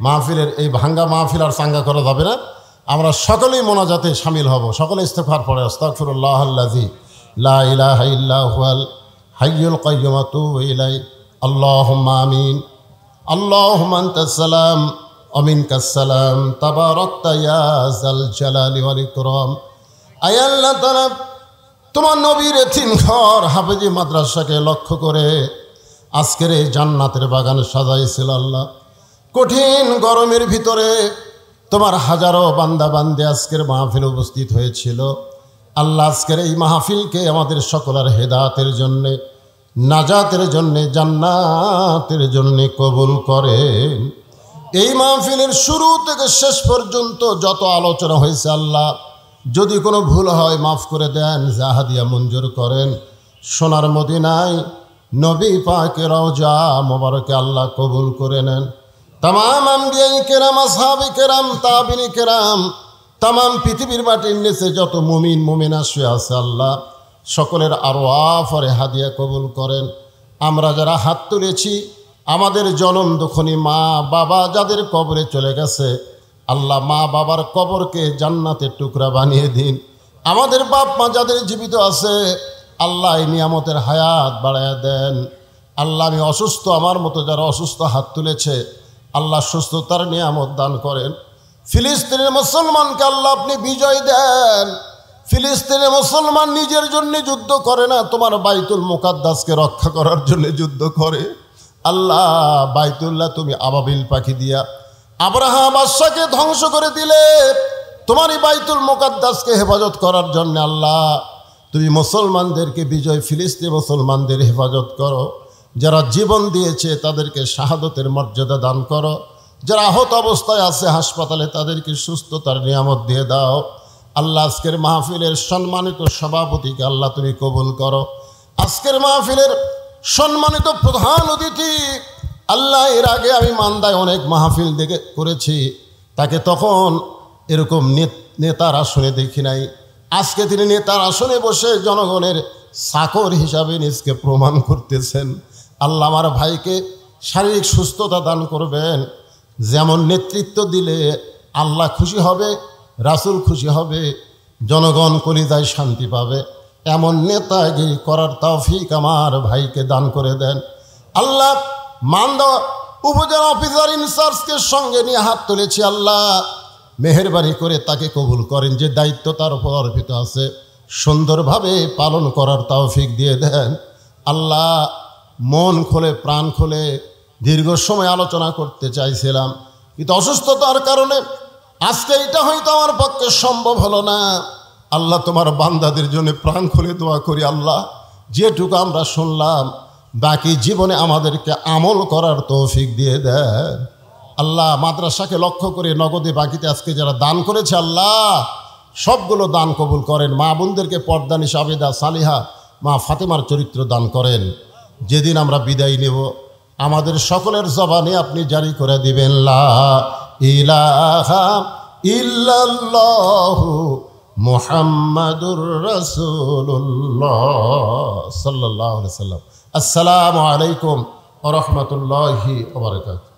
মাহফিলের এই ভাঙ্গা মাহফিল আর চাঙ্গা করা যাবে না, আমরা সকলেই মোনাজাতে শামিল হব। সকলে ইস্তেগফার পড়ে, আস্তাগফিরুল্লাহাল্লাযী লা ইলাহা ইল্লা হুয়াল হাইয়ুল কাইয়্যুম ওয়া আতুবু ইলাইহি। আল্লাহুম্মা আমিন। আল্লাহুম্মা আনতাস সালাম ওয়া মিনকাস সালাম, তাবারাকতা ইয়া যাল জালালি ওয়াল ইকরাম। আয় আল্লাহ তাআলা, তোমার নবীর এতিমঘর হাফেজি মাদ্রাসাকে লক্ষ্য করে আজকের এই জান্নাতের বাগান সাজাইছিল আল্লাহ। কঠিন গরমের ভিতরে তোমার হাজারো বান্দা বান্দে আজকের মাহফিল উপস্থিত হয়েছিল আল্লাহ। আজকের এই মাহফিলকে আমাদের সকলের হেদায়েতের জন্যে, নাজাতের জন্যে, জান্নাতের জন্যে কবুল করেন। এই মাহফিলের শুরু থেকে শেষ পর্যন্ত যত আলোচনা হয়েছে আল্লাহ যদি কোনো ভুল হয় মাফ করে দেন, জাহাদিয়া মঞ্জুর করেন। সোনার মদিনায় নবী পাকের রওজা মোবারকে আল্লাহ কবুল করে নেন। তামাম আম্বিয়ায়ে কেরাম, আসহাবে কেরাম, তাবিঈনে কেরাম, তামাম পৃথিবীর মাটির নিচে যত মুমিন মুমিনা শুয়ে আছে আল্লাহ সকলের আরওয়াহ ফরে হাদিয়া কবুল করেন। আমরা যারা হাত তুলেছি আমাদের জনম দুঃখনী মা বাবা যাদের কবরে চলে গেছে আল্লাহ মা বাবার কবরকে জান্নাতের টুকরা বানিয়ে দিন। আমাদের বাপ মা যাদের জীবিত আছে আল্লাহ এই নিয়ামতের হায়াত বাড়ায়া দেন। আল্লাহ আমি অসুস্থ, আমার মতো যারা অসুস্থ হাত তুলেছে আল্লাহ সুস্থতার নিয়ামত দান করেন। ফিলিস্তিনের মুসলমানকে আল্লাহ আপনি বিজয় দেন। ফিলিস্তিনের মুসলমান নিজের জন্য যুদ্ধ করে না, তোমার বাইতুল মুকাদ্দাসকে রক্ষা করার জন্য যুদ্ধ করে। আল্লাহ বাইতুল্লাহ তুমি আবাবিল পাখি দিয়া আব্রাহা বাদশাকে ধ্বংস করে দিলে, তোমারই বাইতুল মুকাদ্দাসকে হেফাজত করার জন্য আল্লাহ তুমি মুসলমানদেরকে বিজয়, ফিলিস্তিন মুসলমানদের হেফাজত করো। যারা জীবন দিয়েছে তাদেরকে শাহাদতের মর্যাদা দান করো। যারা আহত অবস্থায় আছে হাসপাতালে তাদেরকে সুস্থতার নিয়ামত দিয়ে দাও। আল্লাহ আজকের মাহফিলের সম্মানিত সভাপতিকে আল্লাহ তুমি কবুল করো। আজকের মাহফিলের সম্মানিত প্রধান অতিথি আল্লাহ, এর আগে আমি মান্দায় অনেক মাহফিল দেখে করেছি, তাকে তখন এরকম নেতার আসনে দেখি নাই। আজকে তিনি নেতার আসনে বসে জনগণের চাকর হিসাবে নিজকে প্রমাণ করতেছেন। আল্লাহ আমার ভাইকে শারীরিক সুস্থতা দান করবেন। যেমন নেতৃত্ব দিলে আল্লাহ খুশি হবে, রাসূল খুশি হবে, জনগণ কলিজায় শান্তি পাবে, এমন নেতাগিরি করার তৌফিক আমার ভাইকে দান করে দেন। আল্লাহ মান্দা উপজেলা অফিসার ইনচার্জকে সঙ্গে নিয়ে হাত তুলেছি, আল্লাহ মেহেরবানি করে তাকে কবুল করেন। যে দায়িত্ব তার উপর অর্পিত আছে সুন্দরভাবে পালন করার তৌফিক দিয়ে দেন। আল্লাহ মন খুলে প্রাণ খুলে দীর্ঘ সময় আলোচনা করতে চাইছিলাম, কিন্তু অসুস্থতার কারণে আজকে এটা হয়তো আমার পক্ষে সম্ভব হলো না। আল্লাহ তোমার বান্দাদের জন্য প্রাণ খুলে দোয়া করি, আল্লাহ যেটুকু আমরা শুনলাম বাকি জীবনে আমাদেরকে আমল করার তৌফিক দিয়ে দেন। আল্লাহ মাদ্রাসাকে লক্ষ্য করে নগদে বাকিতে আজকে যারা দান করেছে আল্লাহ সবগুলো দান কবুল করেন। মা বোনদেরকে পর্দা নিশাবেদা সালিহা মা ফাতেমার চরিত্র দান করেন। যেদিন আমরা বিদায় নেব আমাদের সকলের জবানে আপনি জারি করে দিবেন লা ইলাহা ইল্লাল্লাহু মুহাম্মাদুর রাসূলুল্লাহ সাল্লাল্লাহু আলাইহি ওয়াসাল্লাম। আসসালামু আলাইকুম ওয়া রাহমাতুল্লাহি ওয়া বারাকাতুহু।